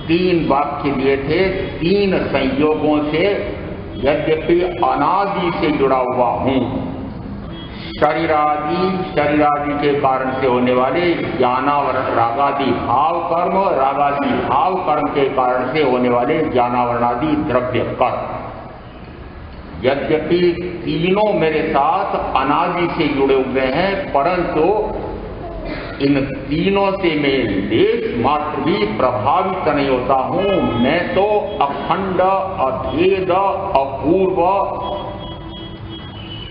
तीन वाक्य दिए थे, तीन संयोगों से यद्यपि अनादि से जुड़ा हुआ हूं। शरीरादि के कारण से होने वाले ज्ञानावरण रागादि भाव कर्म, रागादि भाव कर्म के कारण से होने वाले ज्ञानावरणादि द्रव्य कर्म। यद्यपि तीनों मेरे साथ अनादि से जुड़े हुए हैं, परंतु इन तीनों से मैं लेश मात्र भी प्रभावित नहीं होता हूं। मैं तो अखंड, अभेद, अपूर्व,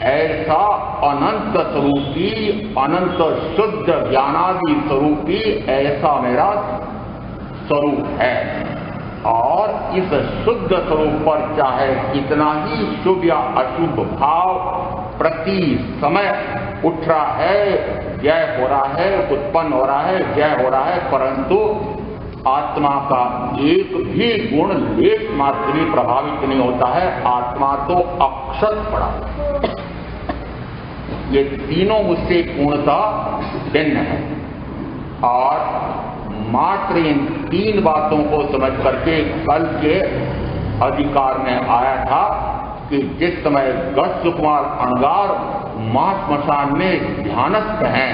ऐसा अनंत स्वरूपी, अनंत शुद्ध ज्ञानादि स्वरूपी ऐसा मेरा स्वरूप है। और इस शुद्ध स्वरूप पर चाहे कितना ही शुभ या अशुभ भाव प्रति समय उठ रहा है, जय हो रहा है, उत्पन्न हो रहा है, जय हो रहा है, परंतु आत्मा का एक भी गुण लेश मात्र भी प्रभावित नहीं होता है। आत्मा तो अक्षत पड़ा है। ये तीनों मुझसे पूर्णतः भिन्न है। और मात्र इन तीन बातों को समझ करके कल के अधिकार में आया था कि जिस समय गस्त कुमार अणगार महाश्मशान में ध्यानस्थ हैं,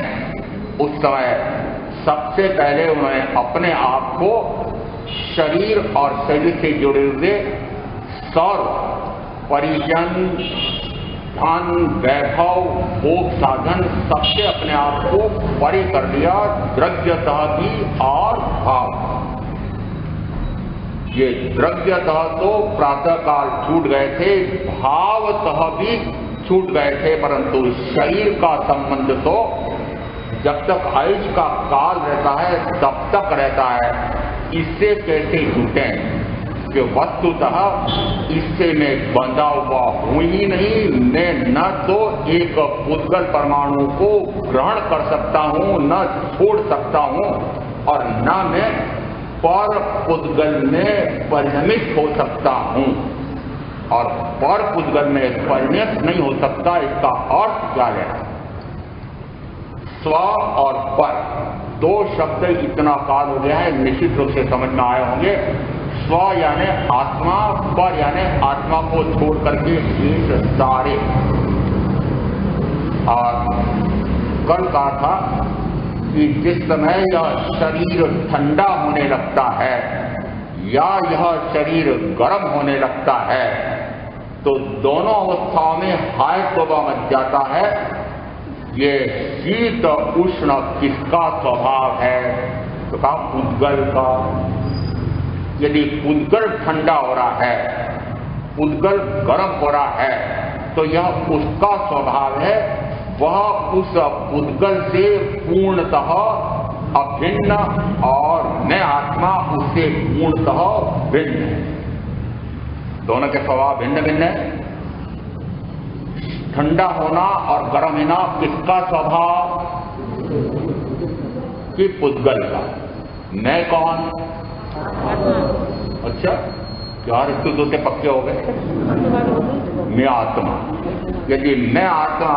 उस समय सबसे पहले उन्होंने अपने आप को शरीर और शरीर से जुड़े हुए सर्व परिजन, धन, वैभव, भोग साधन सबसे अपने आप को परे कर दिया, द्रव्यतः भी और भाव। ये द्रव्यतः तो प्रातःकाल छूट गए थे, भावतः भी छूट गए थे, परंतु शरीर का संबंध तो जब तक आयुष का काल रहता है तब तक रहता है। इससे कैसे छूटे कि वस्तुतः इससे मैं बंधा हुआ हूं ही नहीं। मैं न तो एक पुद्गल परमाणु को ग्रहण कर सकता हूं, न छोड़ सकता हूं, और न मैं पर पुद्गल में परिणमित हो सकता हूं। और पर पुद्गल में परिणत नहीं हो सकता, इसका अर्थ क्या है? स्व और पर दो शब्द इतना काल हो गया है, निश्चित रूप से समझ में आए होंगे। स्व यानी आत्मा, पर यानी आत्मा को छोड़ करके शेष सारे। और कल कहा था कि जिस समय यह शरीर ठंडा होने लगता है या यह शरीर गर्म होने लगता है, तो दोनों अवस्थाओं में हाय तौबा मच जाता है। ये शीत उष्ण किसका स्वभाव है? तो कहा पुद्गल का। यदि पुद्गल ठंडा हो रहा है, पुद्गल गर्म हो रहा है, तो यह उसका स्वभाव है। वह उस पुद्गल से पूर्णतः अभिन्न और मैं आत्मा उससे पूर्णतः भिन्न है। दोनों के स्वभाव भिन्न भिन्न है। ठंडा होना और गर्म होना किसका स्वभाव? कि पुद्गल का। मैं कौन? अच्छा, यार इसको दोते पक्के हो गए। मैं आत्मा। यदि मैं आत्मा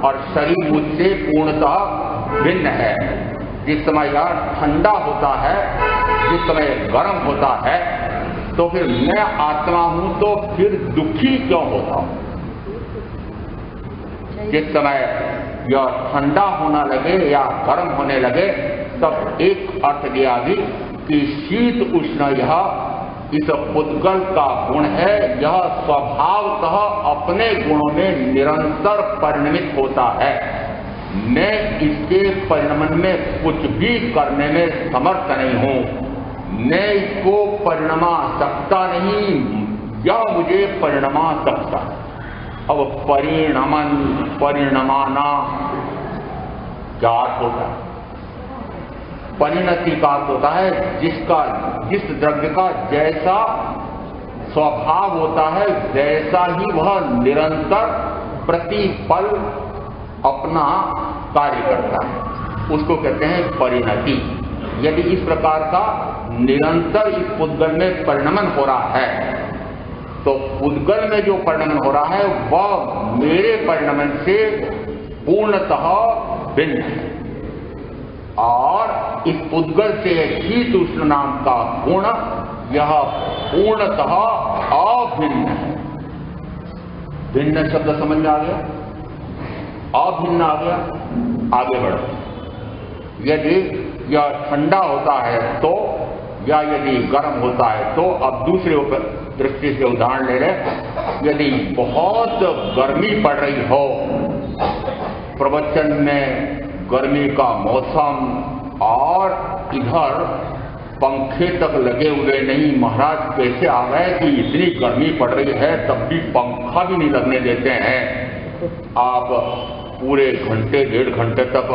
और शरीर मुझसे पूर्णतः भिन्न है, जिस समय यार ठंडा होता है, जिस समय गर्म होता है, तो फिर मैं आत्मा हूं, तो फिर दुखी क्यों होता हूं? जिस समय यह ठंडा होना लगे या गर्म होने लगे, तब एक अर्थ दिया भी कि शीत उष्ण यह इस पुद्गल का गुण है। यह स्वभावतः अपने गुणों में निरंतर परिणमित होता है। मैं इसके परिणमन में कुछ भी करने में समर्थ नहीं हूं। मैं इसको परिणमा सकता नहीं, यह मुझे परिणमा सकता। अब परिणमन, परिणमाना क्या अर्थ होता है? परिणति का अर्थ होता है जिस द्रव्य का जैसा स्वभाव होता है वैसा ही वह निरंतर प्रतिपल अपना कार्य करता है, उसको कहते हैं परिणति। यदि इस प्रकार का निरंतर इस पुद्गल में परिणमन हो रहा है, तो पुद्गल में जो परिणमन हो रहा है वह मेरे परिणमन से पूर्णतः भिन्न है। और इस पुद्गल से शीत उष्ण नाम का गुण यह पूर्णतः अभिन्न है। भिन्न शब्द समझ में आ गया, अभिन्न आ गया। आगे बढ़ो। यदि यह ठंडा होता है तो, या यदि गर्म होता है तो, अब दूसरे दृष्टि से उदाहरण ले लें। यदि बहुत गर्मी पड़ रही हो, प्रवचन में गर्मी का मौसम और इधर पंखे तक लगे हुए नहीं, महाराज कैसे आ गए कि इतनी गर्मी पड़ रही है तब भी पंखा भी नहीं लगने देते हैं। आप पूरे घंटे डेढ़ घंटे तक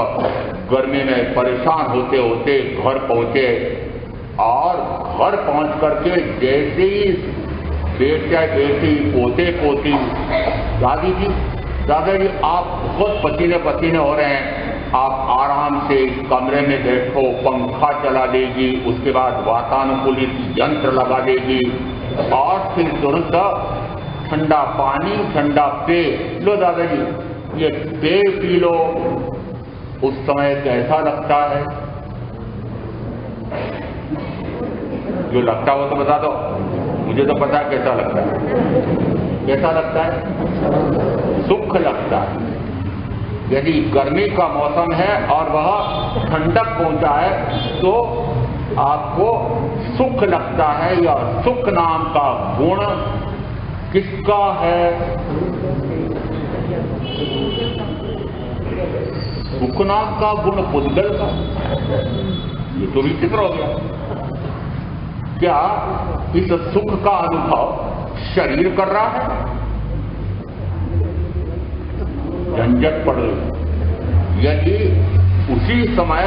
गर्मी में परेशान होते होते घर पहुंचे, और घर पहुंच करके जैसे ही बेटा बेटी पोते पोती, दादा जी आप बहुत पसीने पसीने हो रहे हैं, आप आराम से कमरे में बैठो, पंखा चला देगी, उसके बाद वातानुकूलित यंत्र लगा देगी, और फिर तुरंत ठंडा पानी ठंडा पेय, लो दादाजी ये पेय पी लो। उस समय कैसा लगता है? जो लगता हो तो बता दो, मुझे तो पता है कैसा लगता है। कैसा लगता है? सुख लगता है। यदि गर्मी का मौसम है और वह ठंडक पहुंचा है तो आपको सुख लगता है। यह सुख नाम का गुण किसका है? सुख नाम का गुण पुद्गल का। ये तो विचित्र हो गया। क्या इस सुख का अनुभव शरीर कर रहा है? झंझट पड़ रही। यदि उसी समय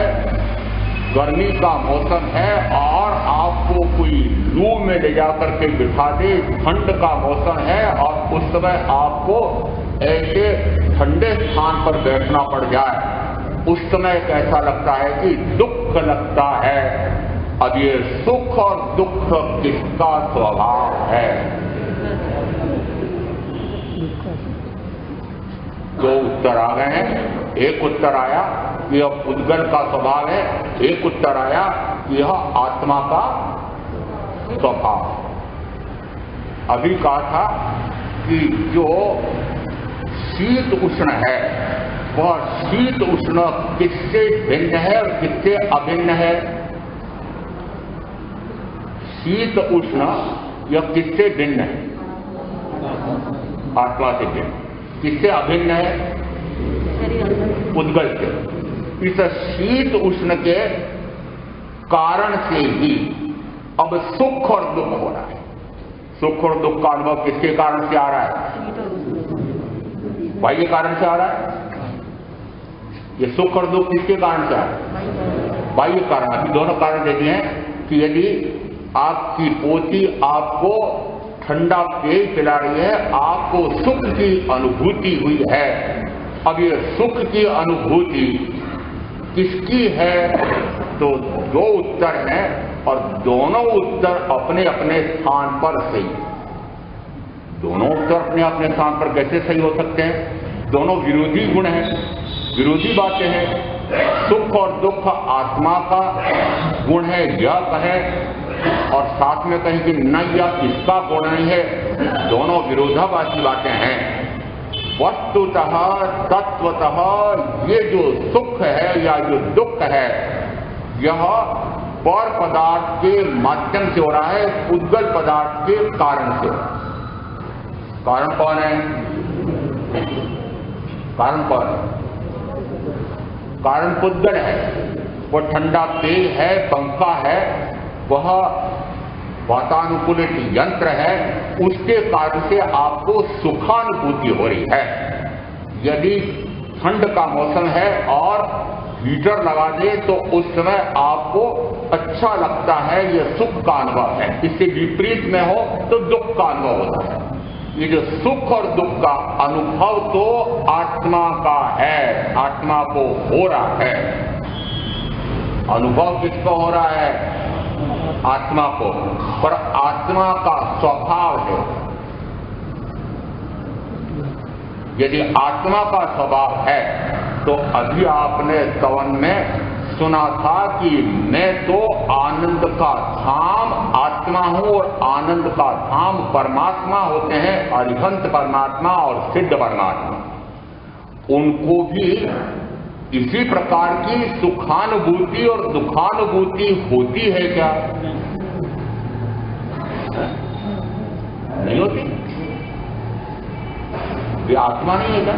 गर्मी का मौसम है और आपको कोई लू में ले जाकर के बिठा दे, ठंड का मौसम है और उस समय आपको ऐसे ठंडे स्थान पर बैठना पड़ जाए, उस समय कैसा लगता है कि दुख लगता है। अब ये सुख और दुख किसका स्वभाव है? दो उत्तर आ गए हैं। एक उत्तर आया कि यह पुद्गल का स्वभाव है, एक उत्तर आया कि यह आत्मा का स्वभाव। अभी कहा था कि जो शीत उष्ण है वह शीत उष्ण किससे भिन्न है और किससे अभिन्न है? शीत उष्ण यह किससे भिन्न है? आत्मा से भिन्न। किससे अभिन्न है? पुद्गल से। इस शीत उष्ण के कारण से ही अब सुख और दुख हो रहा है। सुख और दुख का अनुभव किसके कारण से आ रहा है? बाह्य कारण से आ रहा है। ये सुख और दुख किसके कारण से आ रहा है? बाह्य कारण। अभी दोनों कारण देते हैं कि यदि आपकी पोती आपको ठंडा पेय पिला रही है, आपको सुख की अनुभूति हुई है। अब ये सुख की अनुभूति किसकी है? तो दो उत्तर हैं और दोनों उत्तर अपने अपने स्थान पर सही। दोनों उत्तर अपने अपने स्थान पर कैसे सही हो सकते हैं? दोनों विरोधी गुण हैं, विरोधी बातें हैं। सुख और दुख आत्मा का गुण है यह कहें और साथ में कहें कि न यह इसका गुण नहीं है, दोनों विरोधाभासी बातें हैं। वस्तुतः तत्वतः ये जो सुख है या जो दुख है यह पर पदार्थ के माध्यम से हो रहा है, पुद्गल पदार्थ के कारण से। कारण कौन है? कारण कौन है? कारण पुद्गल है। वो ठंडा पेय है, पंखा है, वह वातानुकूलित यंत्र है, उसके कारण से आपको सुखानुभूति हो रही है। यदि ठंड का मौसम है और हीटर लगा दे तो उस समय आपको अच्छा लगता है, यह सुख का अनुभव है। इससे विपरीत में हो तो दुख का अनुभव होता है। ये जो सुख और दुख का अनुभव तो आत्मा का है, आत्मा को हो रहा है। अनुभव किसको हो रहा है? आत्मा को। पर आत्मा का स्वभाव है। यदि आत्मा का स्वभाव है तो अभी आपने स्तवन में सुना था कि मैं तो आनंद का धाम आत्मा हूं और आनंद का धाम परमात्मा होते हैं, अरिहंत परमात्मा और सिद्ध परमात्मा, उनको भी इसी प्रकार की सुखानुभूति और दुखानुभूति होती है क्या? नहीं होती। वे आत्मा नहीं है क्या?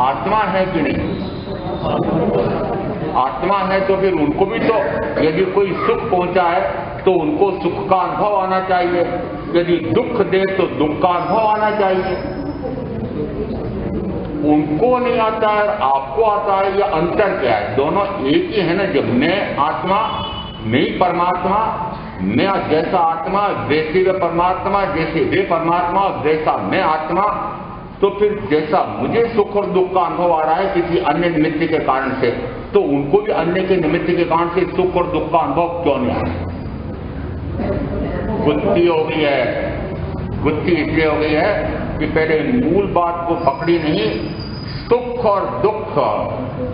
आत्मा है कि नहीं? आत्मा है तो फिर उनको भी तो यदि कोई सुख पहुंचा है तो उनको सुख का अनुभव आना चाहिए, यदि दुख दे तो दुख का अनुभव आना चाहिए। उनको नहीं आता है और आपको आता है, यह अंतर क्या है? दोनों एक ही है ना। जब मैं आत्मा, मैं ही परमात्मा, मैं जैसा आत्मा वैसे वे परमात्मा, जैसे वे परमात्मा वैसा मैं आत्मा, तो फिर जैसा मुझे सुख और दुख का अनुभव आ रहा है किसी अन्य निमित्त के कारण से, तो उनको भी अन्य के निमित्त के कारण से सुख और दुख का अनुभव क्यों नहीं आ रहा? गुत्थी हो गई है। गुत्थी इसलिए हो गई है कि पहले मूल बात को पकड़ी नहीं। सुख और दुख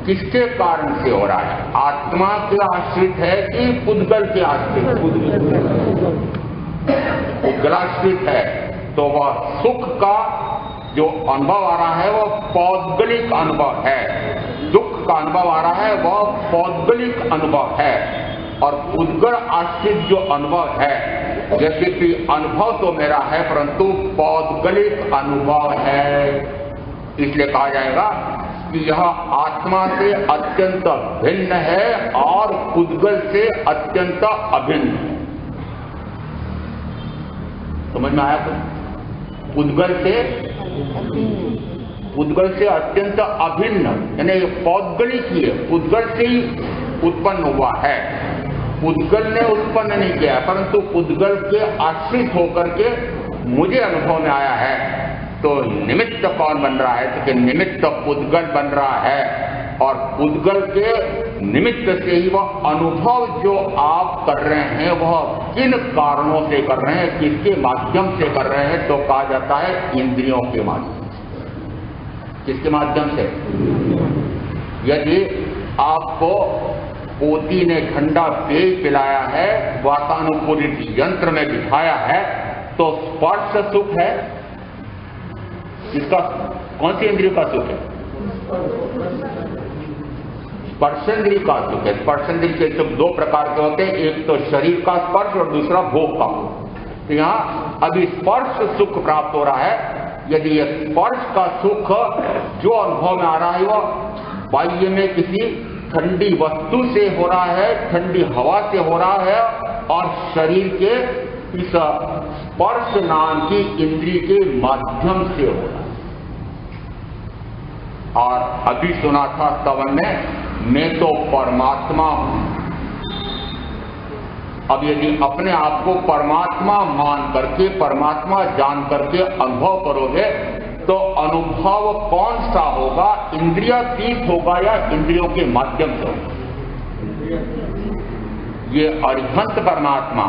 किसके कारण से हो रहा है? आत्मा के आश्रित है कि पुद्गल के आश्रित? पुद्गलाश्रित है तो वह सुख का जो अनुभव आ रहा है वह पौद्गलिक अनुभव है, दुख का अनुभव आ रहा है वह पौद्गलिक अनुभव है। और पुद्गल आश्रित जो अनुभव है, जैसे कि अनुभव तो मेरा है परंतु पौद्गलिक अनुभव है, इसलिए कहा जाएगा कि यह आत्मा से अत्यंत भिन्न है और पुद्गल से अत्यंत अभिन्न है। समझ में आया? तो पुद्गल से अत्यंत अभिन्न, यानी पौद्गलिक ही है, पुद्गल से ही उत्पन्न हुआ है। पुद्गल ने उत्पन्न नहीं किया परंतु पुद्गल के आश्रित होकर के मुझे अनुभव में आया है। तो निमित्त कौन बन रहा है? तो कि निमित्त पुद्गल बन रहा है और पुद्गल के निमित्त से ही वह अनुभव जो आप कर रहे हैं वह किन कारणों से कर रहे हैं, किसके माध्यम से कर रहे हैं? तो कहा जाता है इंद्रियों के माध्यम से। किसके माध्यम से? यदि आपको पोती ने ठंडा पेय पिलाया है, वातानुकूलित यंत्र में बिठाया है, तो स्पर्श सुख है। इसका कौन सी इंद्रिय का सुख है? स्पर्शेंद्रिय का सुख है। स्पर्शेंद्रिय के सुख दो प्रकार के होते हैं, एक तो शरीर का स्पर्श और दूसरा भोग का। तो यहाँ अभी स्पर्श सुख प्राप्त हो रहा है। यदि ये स्पर्श का सुख जो अनुभव में आ रहा है वह बाह्य में किसी ठंडी वस्तु से हो रहा है, ठंडी हवा से हो रहा है और शरीर के इस स्पर्श नाम की इंद्रिय के माध्यम से हो रहा है। और अभी सुना था स्तवन में, मैं तो परमात्मा हूं। अब यदि अपने आप को परमात्मा मान करके, परमात्मा जान करके अनुभव करोगे तो अनुभव कौन सा होगा? इंद्रियातीत होगा या इंद्रियों के माध्यम से होगा? ये अरिहंत परमात्मा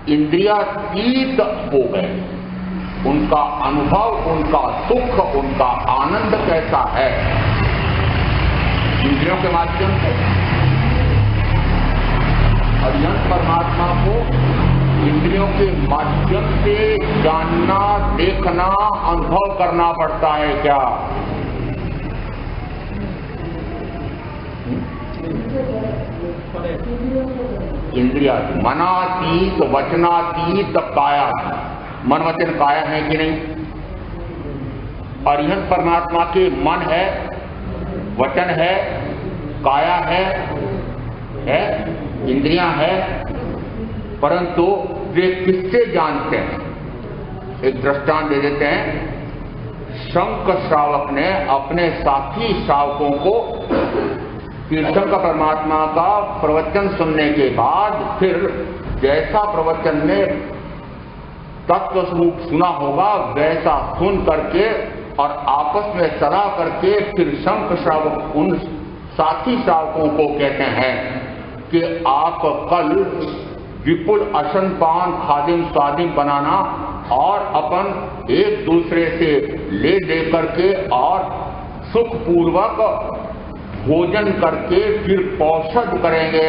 इंद्रियातीत हो गए। उनका अनुभव, उनका सुख, उनका आनंद कैसा है? इंद्रियों के माध्यम से। अरिहंत परमात्मा को इंद्रियों के माध्यम से जानना, देखना, अनुभव करना पड़ता है क्या? इंद्रिया मनातीत, वचनातीत, काया। मन वचन काया है कि नहीं? अरिहंत परमात्मा के मन है, वचन है, काया है, इंद्रियां है, परंतु वे किससे जानते हैं? एक दृष्टांत दे देते हैं। शंख श्रावक ने अपने साथी श्रावकों को तीर्थंकर परमात्मा का प्रवचन सुनने के बाद फिर जैसा प्रवचन में तत्व स्वरूप सुना होगा वैसा सुन करके और आपस में सलाह करके फिर शंख श्रावक उन साथी श्रावकों को कहते हैं कि आप कल विपुल अशनपान खादिम स्वादिम बनाना और अपन एक दूसरे से ले दे करके और सुखपूर्वक भोजन करके फिर पौषध करेंगे।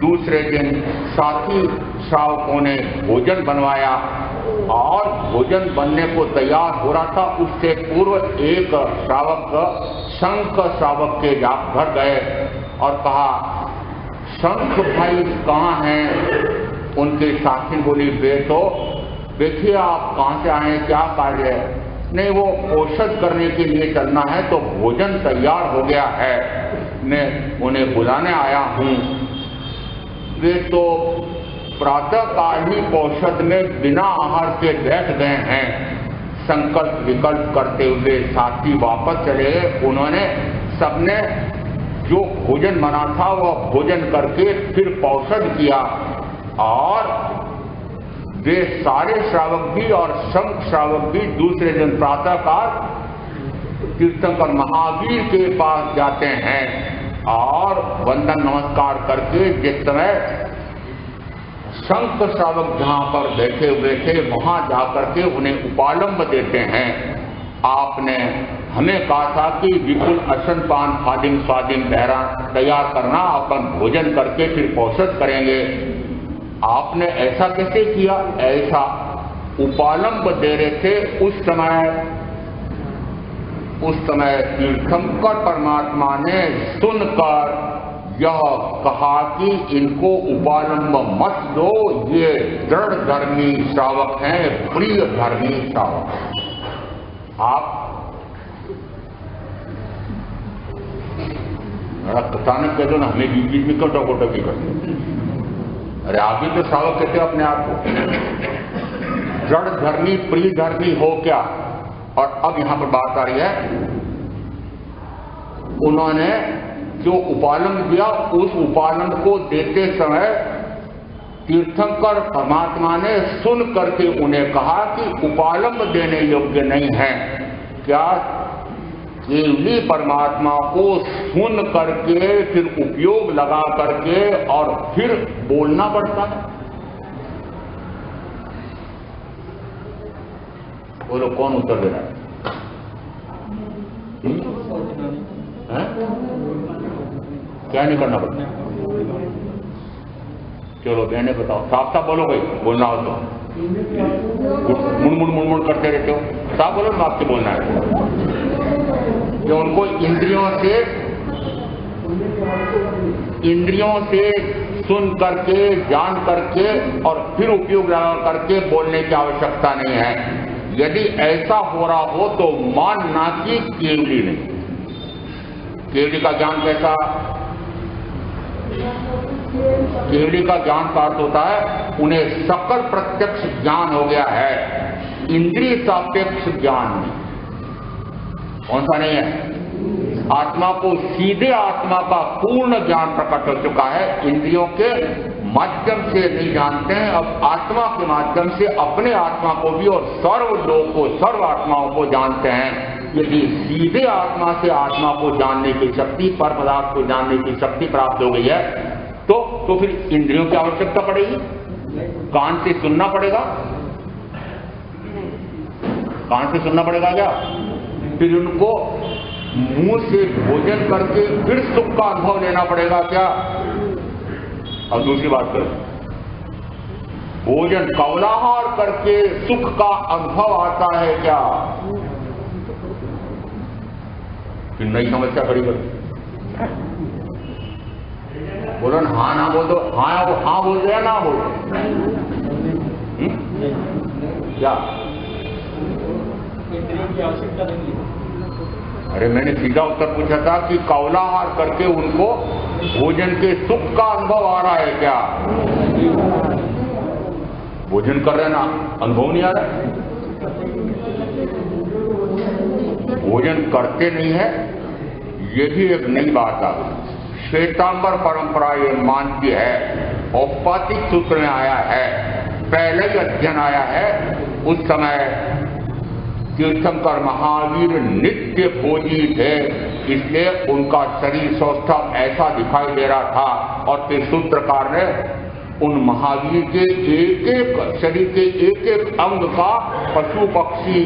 दूसरे दिन साथी श्रावकों ने भोजन बनवाया और भोजन बनने को तैयार हो रहा था, उससे पूर्व एक श्रावक शंख श्रावक के घर गए और कहा, शंख भाई कहाँ हैं? उनके साथी बोली, बेटो देखिए आप कहाँ से आए, क्या कार्य है? नहीं, वो औषध करने के लिए चलना है तो भोजन तैयार हो गया है, मैं उन्हें बुलाने आया हूँ। वे तो प्रातः काल ही औषध में बिना आहार के बैठ गए हैं। संकल्प विकल्प करते हुए साथी वापस चले गए। उन्होंने सबने जो भोजन बना था वह भोजन करके फिर औषध किया और वे सारे श्रावक भी और शंख श्रावक भी दूसरे दिन प्रातः काल तीर्थंकर महावीर के पास जाते हैं और वंदन नमस्कार करके जिस समय शंख श्रावक जहां पर बैठे हुए थे वहां जाकर के उन्हें उपालंब देते हैं। आपने हमें कहा था कि विपुल असन पान खादिम स्वादिम बहरा तैयार करना, अपन भोजन करके फिर औषध करेंगे। आपने ऐसा कैसे किया? ऐसा उपालंब दे रहे थे। उस समय तीर्थंकर परमात्मा ने सुनकर यह कहा कि इनको उपालंब मत दो, ये दृढ़ धर्मी श्रावक हैं, प्रिय धर्मी श्रावक। आप अचानक कह दो ना, हमें बीच बीच में क्यों टोकोटोकी करते? अरे आप भी तो श्रावक कहते हो अपने आप को। जड़ धर्मी प्रिय धर्मी हो क्या? और अब यहां पर बात आ रही है, उन्होंने जो उपालंब दिया उस उपालंब को देते समय तीर्थंकर परमात्मा ने सुन करके उन्हें कहा कि उपालंब देने योग्य नहीं है। क्या केवली परमात्मा को सुन करके फिर उपयोग लगा करके और फिर बोलना पड़ता है? बोलो कौन उत्तर दे रहा है? क्या नहीं करना पड़ता? चलो बहने बताओ, साफ साफ बोलो भाई, बोलना हो तो। मुड़ करते रहते हो, साफ बोलो ना, आपसे बोलना है जो उनको इंद्रियों से सुन करके जान करके और फिर उपयोग लगा करके बोलने की आवश्यकता नहीं है। यदि ऐसा हो रहा हो तो मानना कि केवली नहीं। केवली का ज्ञान कैसा? केवली का ज्ञान का अर्थ होता है उन्हें सकल प्रत्यक्ष ज्ञान हो गया है, इंद्रिय सापेक्ष ज्ञान नहीं। कौन सा नहीं है? आत्मा को सीधे आत्मा का पूर्ण ज्ञान प्रकट हो चुका है, इंद्रियों के माध्यम से नहीं जानते हैं। अब आत्मा के माध्यम से अपने आत्मा को भी और सर्व लोक को, सर्व आत्माओं को जानते हैं। यदि सीधे आत्मा से आत्मा को जानने की शक्ति, पर पदार्थ को जानने की शक्ति प्राप्त हो गई है तो फिर इंद्रियों की आवश्यकता पड़ेगी? कान से सुनना पड़ेगा? कान से सुनना पड़ेगा क्या? फिर उनको मुंह से भोजन करके फिर सुख का अनुभव लेना पड़ेगा क्या? और दूसरी बात करें, भोजन कौलाहार करके सुख का अनुभव आता है क्या? फिर नई समस्या खड़ी कर। बोलो ना, हाँ ना बोल दो, हाँ बोल दो या ना बोल दो? क्या? अरे मैंने सीधा उत्तर पूछा था कि कौलाहार करके उनको भोजन के सुख का अनुभव आ रहा है क्या? भोजन कर रहे ना, अनुभव नहीं आ रहा? भोजन करते नहीं है, ये भी एक नई बात आ गई। श्वेतांबर परंपरा ये मानती है, औपनिक सूत्र में आया है, पहले ही अध्ययन आया है। उस समय तीर्थंकर महावीर नित्य भोजी थे, इसलिए उनका शरीर सौष्ठव ऐसा दिखाई दे रहा था। और फिर सूत्रकार ने उन महावीर के एक एक शरीर के एक एक अंग का पशु पक्षी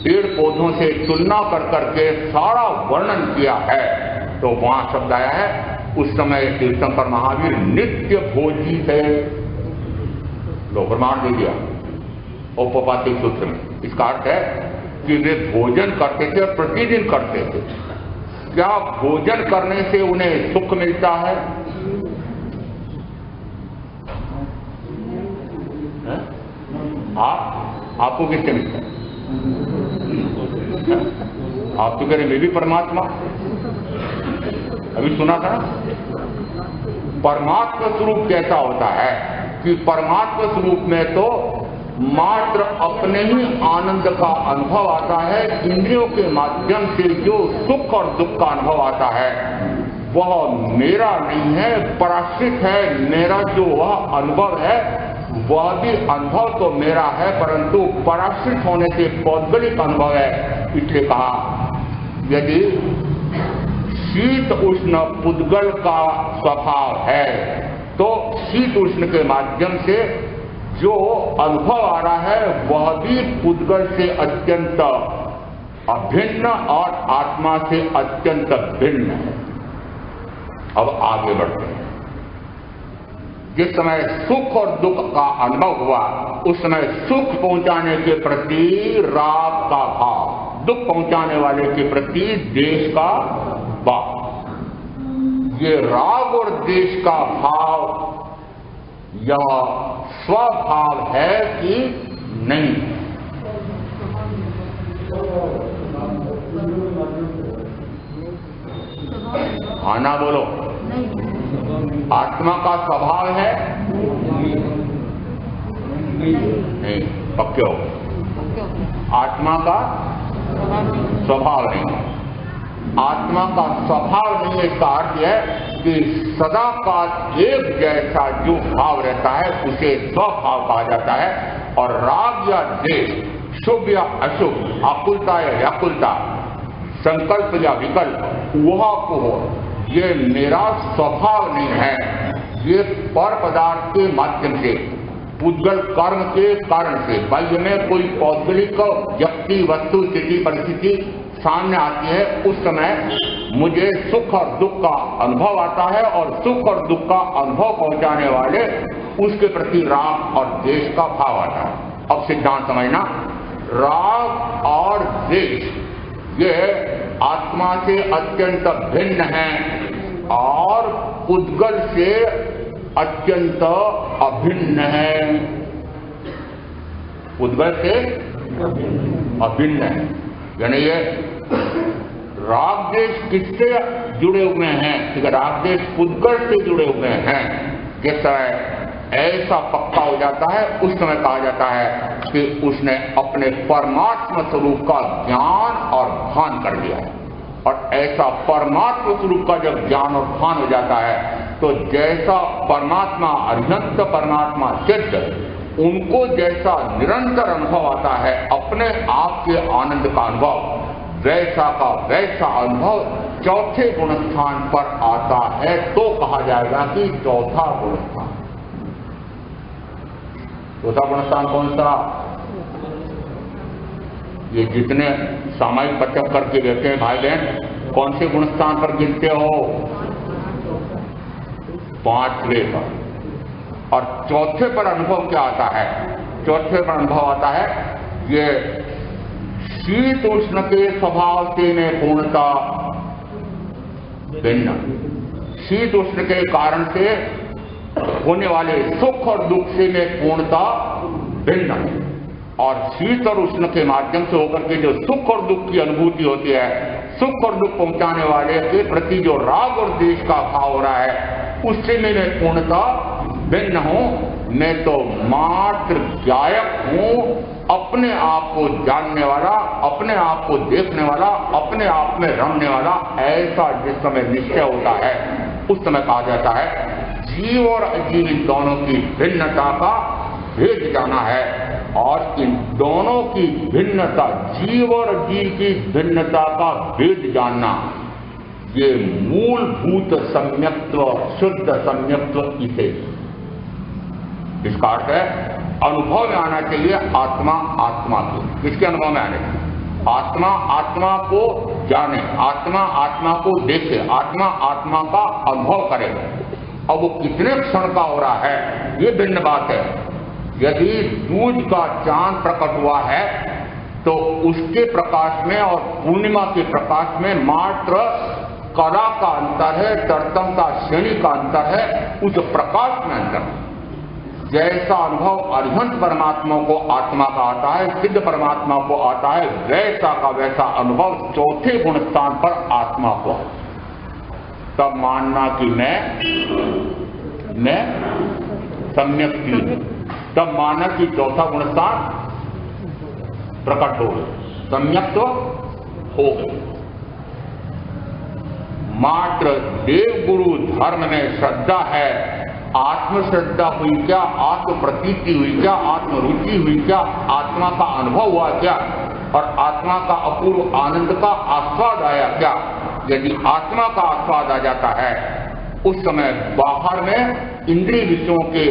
पेड़ पौधों से तुलना कर करके सारा वर्णन किया है। तो वहां शब्द आया है, उस समय तीर्थंकर महावीर नित्य भोजी थे। लो प्रमाण दे दिया औपपातिक सूत्र में। इसका अर्थ है कि वे भोजन करते थे, प्रतिदिन करते थे। क्या भोजन करने से उन्हें सुख मिलता है? आपको किससे मिलता है? आप तो कह रहे मैं भी परमात्मा, अभी सुना था। परमात्मा स्वरूप कैसा होता है कि परमात्मा स्वरूप में तो मात्र अपने ही आनंद का अनुभव आता है। इंद्रियों के माध्यम से जो सुख और दुख का अनुभव आता है वह मेरा नहीं है, पराश्रित है। मेरा जो वह अनुभव है वह भी अनुभव तो मेरा है, परंतु पराश्रित होने से पौद्गलिक अनुभव है। इसलिए कहा यदि शीत उष्ण पुद्गल का स्वभाव है तो शीत उष्ण के माध्यम से जो अनुभव आ रहा है वह भी पुद्गल से अत्यंत अभिन्न और आत्मा से अत्यंत भिन्न है। अब आगे बढ़ते हैं। जिस समय सुख और दुख का अनुभव हुआ उस समय सुख पहुंचाने के प्रति राग का भाव, दुख पहुंचाने वाले के प्रति द्वेष का भाव। ये राग और द्वेष का भाव यह स्वभाव है कि नहीं? आना बोलो। आत्मा का स्वभाव है? नहीं, पक्के हो। आत्मा का स्वभाव नहीं। आत्मा का स्वभाव नहीं, इसका अर्थ है कि सदा का एक जैसा जो भाव रहता है उसे स्वभाव कहा जाता है। और राग या द्वेष, शुभ या अशुभ, आकुलता या व्याकुलता, संकल्प या विकल्प, वह को ये मेरा स्वभाव नहीं है। ये पर पदार्थ के माध्यम से, पुद्गल कर्म के कारण से बाह्य में कोई पौद्गलिक व्यक्ति, वस्तु, स्थिति, परिस्थिति सामने आती है, उस समय मुझे सुख और दुख का अनुभव आता है और सुख और दुख का अनुभव पहुंचाने वाले उसके प्रति राग और द्वेष का भाव आता है। अब सिद्धांत समझना, राग और द्वेष ये आत्मा से अत्यंत भिन्न है और पुद्गल से अत्यंत अभिन्न है। पुद्गल से अभिन्न है, यानी ये राग द्वेष किससे जुड़े हुए हैं? क्योंकि राग द्वेष पुद्गल से जुड़े हुए हैं। जिस समय ऐसा पक्का हो जाता है उस समय कहा जाता है कि उसने अपने परमात्मा स्वरूप का ज्ञान और भान कर लिया है। और ऐसा परमात्मा स्वरूप का जब ज्ञान और भान हो जाता है तो जैसा परमात्मा अरिहंत, परमात्मा सिद्ध, उनको जैसा निरंतर अनुभव आता है अपने आप के आनंद का अनुभव, वैसा का वैसा अनुभव चौथे गुणस्थान पर आता है तो कहा जाएगा कि चौथा गुणस्थान। चौथा गुणस्थान कौन सा? ये जितने सामायिक पचक करके रहते हैं भाई बहन, कौन से गुणस्थान पर गिनते हो? पांचवें पर। और चौथे पर अनुभव क्या आता है? चौथे पर अनुभव आता है ये शीत उष्ण के स्वभाव से में पूर्णता भिन्न। शीत उष्ण के कारण से होने वाले सुख और दुख से में पूर्णता भिन्न। और शीत और उष्ण के माध्यम से होकर के जो सुख और दुख की अनुभूति होती है, सुख और दुख पहुंचाने वाले के प्रति जो राग और द्वेष का भाव हो रहा है, उससे मैं पूर्णता भिन्न हूं। मैं तो मात्र गायक हूं, अपने आप को जानने वाला, अपने आप को देखने वाला, अपने आप में रमने वाला। ऐसा जिस समय निश्चय होता है उस समय कहा जाता है जीव और अजीव इन दोनों की भिन्नता का भेद जाना है। और इन दोनों की भिन्नता, जीव और अजीव की भिन्नता का भेद जानना, ये मूलभूत सम्यक्त्व, शुद्ध सम्यक्त्व इसे। इसका अर्थ है अनुभव में आना चाहिए आत्मा आत्मा को। किसके अनुभव में आने? आत्मा आत्मा को जाने, आत्मा आत्मा को देखे, आत्मा आत्मा का अनुभव करे। अब वो कितने क्षण का हो रहा है ये भिन्न बात है। यदि दूज का चांद प्रकट हुआ है तो उसके प्रकाश में और पूर्णिमा के प्रकाश में मात्र कला का अंतर है, तरतम का श्रेणी का अंतर है, उस प्रकाश में अंतर है। जैसा अनुभव अरिहंत परमात्मा को आत्मा का आता है, सिद्ध परमात्मा को आता है, वैसा का वैसा अनुभव चौथे गुण स्थान पर आत्मा को। तब मानना कि मैं सम्यक थी, तब मानना कि चौथा गुण स्थान प्रकट हो गए, सम्यक तो हो गए। मात्र देव गुरु धर्म में श्रद्धा है, आत्मश्रद्धा हुई क्या, आत्म प्रतीति हुई क्या, आत्मरुचि हुई क्या, आत्मा का अनुभव हुआ क्या और आत्मा का अपूर्व आनंद का आस्वाद आया क्या। यदि आत्मा का आस्वाद आ जाता है उस समय बाहर में इंद्रिय विषयों के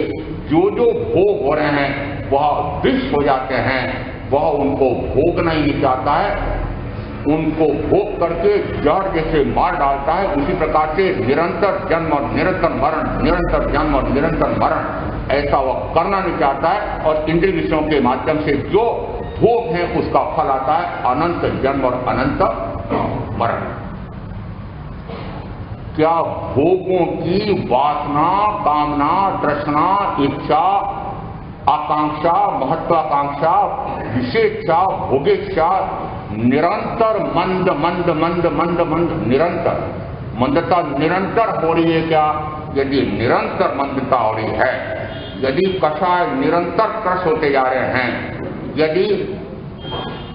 जो भोग हो रहे हैं वह विष हो जाते हैं, वह उनको भोगना ही नहीं चाहता है, उनको भोग करके जड़ जैसे मार डालता है। उसी प्रकार से निरंतर जन्म और निरंतर मरण, निरंतर जन्म और निरंतर मरण, ऐसा वह करना नहीं चाहता है। और इंद्रिय विषयों के माध्यम से जो भोग है उसका फल आता है अनंत जन्म और अनंत मरण। क्या भोगों की वासना, कामना, तृष्णा, इच्छा, आकांक्षा, महत्वाकांक्षा, विशेषा, भोगेच्छा निरंतर मंद मंद मंद मंद मंद निरंतर मंदता निरंतर हो रही है क्या? यदि निरंतर मंदता हो रही है, यदि कषाय निरंतर क्रश होते जा रहे हैं, यदि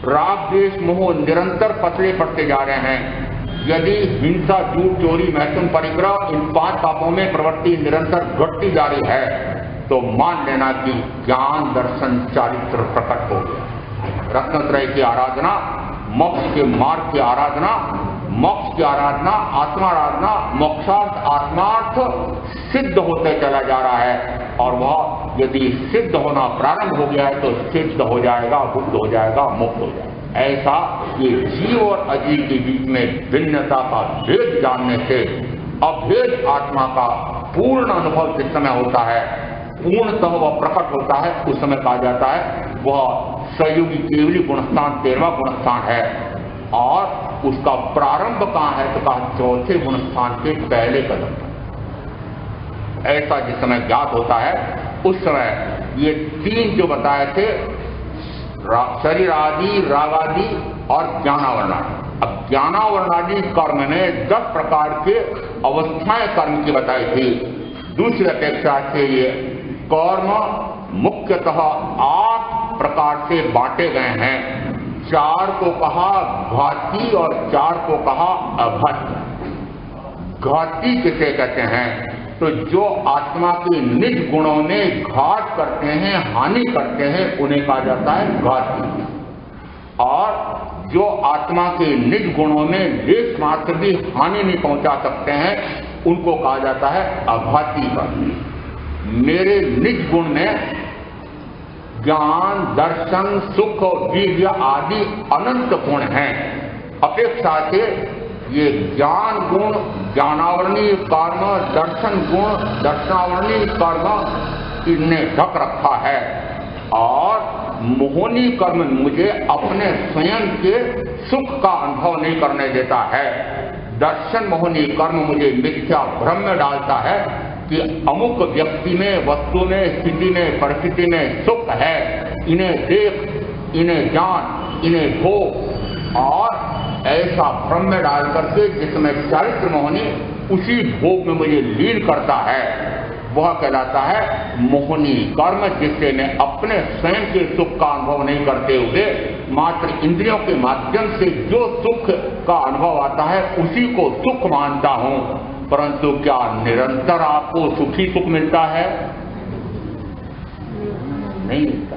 राग द्वेष मोह निरंतर पतले पड़ते जा रहे हैं, यदि हिंसा, झूठ, चोरी, मैथुन, परिग्रह इन 5 पापों में प्रवृत्ति निरंतर घटती जा रही है, तो मान लेना कि ज्ञान दर्शन चारित्र प्रकट हो गया। रत्नत्रय की आराधना, मोक्ष के मार्ग की आराधना, मोक्ष की आराधना, आत्माराधना, मोक्षार्थ आत्मार्थ सिद्ध होते चला जा रहा है। और वह यदि सिद्ध होना प्रारंभ हो गया है तो सिद्ध हो जाएगा, बुद्ध हो जाएगा, मुक्त हो जाएगा। ऐसा ये जीव और अजीव के बीच में भिन्नता का भेद जानने से अभेद आत्मा का पूर्ण अनुभव जिस समय होता है, पूर्णतः वह प्रकट होता है, उस समय कहा जाता है वह सहयोगी केवली गुणस्थान 13वां गुणस्थान है। और उसका प्रारंभ कहाँ है तो कहा चौथे गुणस्थान के पहले कदम पर। ऐसा जिस समय ज्ञात होता है उस समय ये 3 जो बताए थे, शरीर आदि, राग आदि और ज्ञानावरणादि। अब ज्ञानावरणादि कर्म में 10 प्रकार के अवस्थाएं कर्म की बताई थी। दूसरी अपेक्षा से ये कर्म मुख्यतः 8 प्रकार से बांटे गए हैं। 4 को कहा घाती और 4 को कहा अघाती। घाती किसे कहते हैं तो जो आत्मा के निज गुणों में घात करते हैं, हानि करते हैं, उन्हें कहा जाता है घाती। और जो आत्मा के निज गुणों में लेश मात्र भी हानि नहीं पहुंचा सकते हैं, उनको कहा जाता है अघाती कर्म। मेरे निज गुण में ज्ञान, दर्शन, सुख, वीर्य आदि अनंत गुण हैं। अपेक्षा से ये ज्ञान गुण, ज्ञानावरणीय कर्म, दर्शन गुण, दर्शनावरणीय कर्म इनने ढक रखा है। और मोहनी कर्म मुझे अपने स्वयं के सुख का अनुभव नहीं करने देता है। दर्शन मोहनी कर्म मुझे मिथ्या भ्रम में डालता है कि अमुक व्यक्ति में, वस्तु में, स्थिति में, परिस्थिति में सुख है, इन्हें देख, इन्हें जान, इन्हें भोग। और ऐसा भ्रम में डाल करके जिसमें चारित्र मोहनी उसी भोग में मुझे लीन करता है, वह कहलाता है मोहनी कर्म, जिससे मैं अपने स्वयं के सुख का अनुभव नहीं करते हुए मात्र इंद्रियों के माध्यम से जो सुख का अनुभव आता है उसी को सुख मानता हूं। परंतु क्या निरंतर आपको सुखी सुख मिलता है? नहीं मिलता।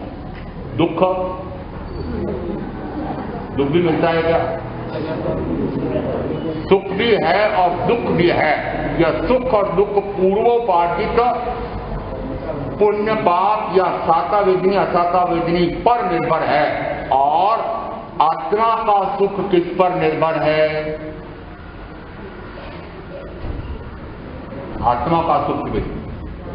दुख भी मिलता है क्या? सुख भी है और दुख भी है। यह सुख और दुख पूर्वोपार्जित पुण्य पाप या साता वेदनी असाता वेदनी पर निर्भर है। और आत्मा का सुख किस पर निर्भर है? आत्मा का सुख भी,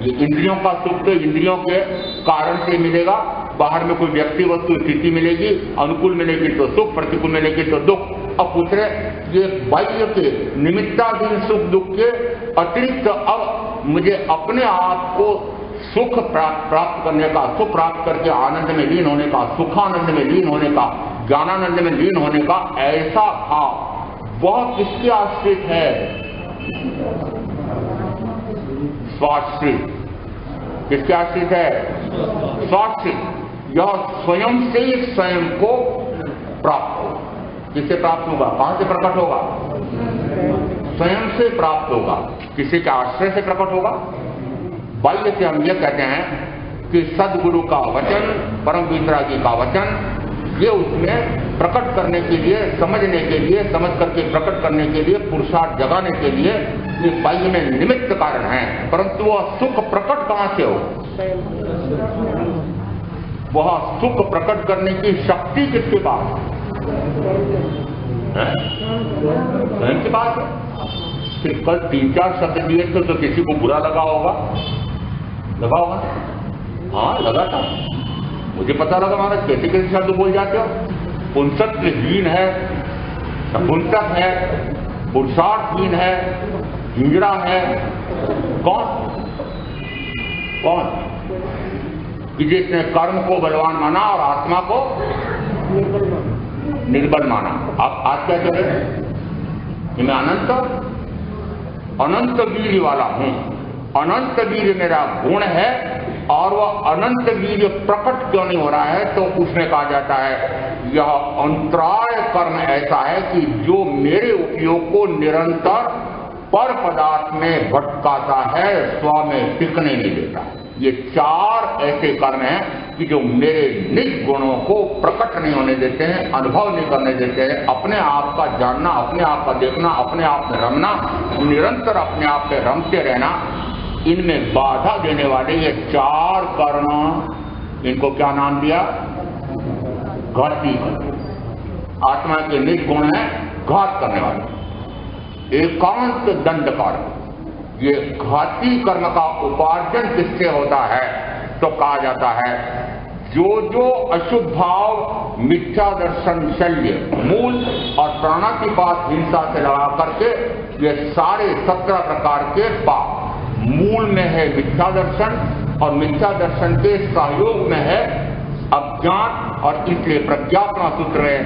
ये इंद्रियों का सुख तो इंद्रियों के कारण से मिलेगा। बाहर में कोई व्यक्ति वस्तु स्थिति मिलेगी, अनुकूल मिलेगी तो सुख, प्रतिकूल मिलेगी तो दुख। अब पूछ रहे ये बाह्य के निमित्ताधीन सुख दुख के अतिरिक्त अब मुझे अपने आप को सुख प्राप्त करने का, सुख प्राप्त करके आनंद में लीन होने का, सुखानंद में लीन होने का, ज्ञानानंद में लीन होने का ऐसा भाव वह किसके आश्रित है? स्वाश्रित। किसके आश्रित है? स्वाश्रित। यह स्वयं से ही स्वयं को प्राप्त होगा। किससे प्राप्त होगा? कहां से प्रकट होगा? स्वयं से प्राप्त होगा। किसी के आश्रय से प्रकट होगा? बाह्य से हम ये कहते हैं कि सदगुरु का वचन, परम वितरागी का वचन, ये उसमें प्रकट करने के लिए, समझने के लिए, समझ करके प्रकट करने के लिए, पुरुषार्थ जगाने के लिए ये बाह्य में निमित्त कारण है। परंतु वह सुख प्रकट कहां से हो? वह सुख प्रकट करने की शक्ति किसके पास है? स्वयं के पास है। फिर कल 3-4 शब्द दिए तो किसी को बुरा लगा होगा? लगा होगा? हाँ लगा था। मुझे पता लगा महाराज कैसे कैसे शब्द बोल जाते हो। पुंसत्वहीन है, नपुंसक है, पुरुषार्थहीन है, हिंजड़ा है। कौन कौन? कि जिसने कर्म को बलवान माना और आत्मा को निर्बल माना। आप आज क्या कह रहे हैं कि मैं अनंत वीर्य वाला हूं, अनंत वीर्य मेरा गुण है और वह अनंत वीर्य प्रकट क्यों नहीं हो रहा है? तो उसमें कहा जाता है यह अंतराय कर्म ऐसा है कि जो मेरे उपयोग को निरंतर पर पदार्थ में भटकाता है, स्व में टिकने नहीं देता। ये 4 ऐसे कर्म हैं कि जो मेरे निज गुणों को प्रकट नहीं होने देते हैं, अनुभव नहीं करने देते हैं। अपने आप का जानना, अपने आप का देखना, अपने आप में रमना, निरंतर अपने आप में रमते रहना, इनमें बाधा देने वाले ये 4 कर्म, इनको क्या नाम दिया? घाती। आत्मा के निज गुण है घात करने वाले। एकांत दंड कर्म, ये घाती कर्म का उपार्जन किससे होता है? तो कहा जाता है जो जो अशुभ भाव, मिथ्या दर्शन, शल्य, मूल और प्राणातिपात हिंसा से लगा करके ये सारे 17 प्रकार के पाप, मूल में है मिथ्या दर्शन और मिथ्या दर्शन के सहयोग में है अज्ञान। और इसलिए प्रज्ञापना सूत्र में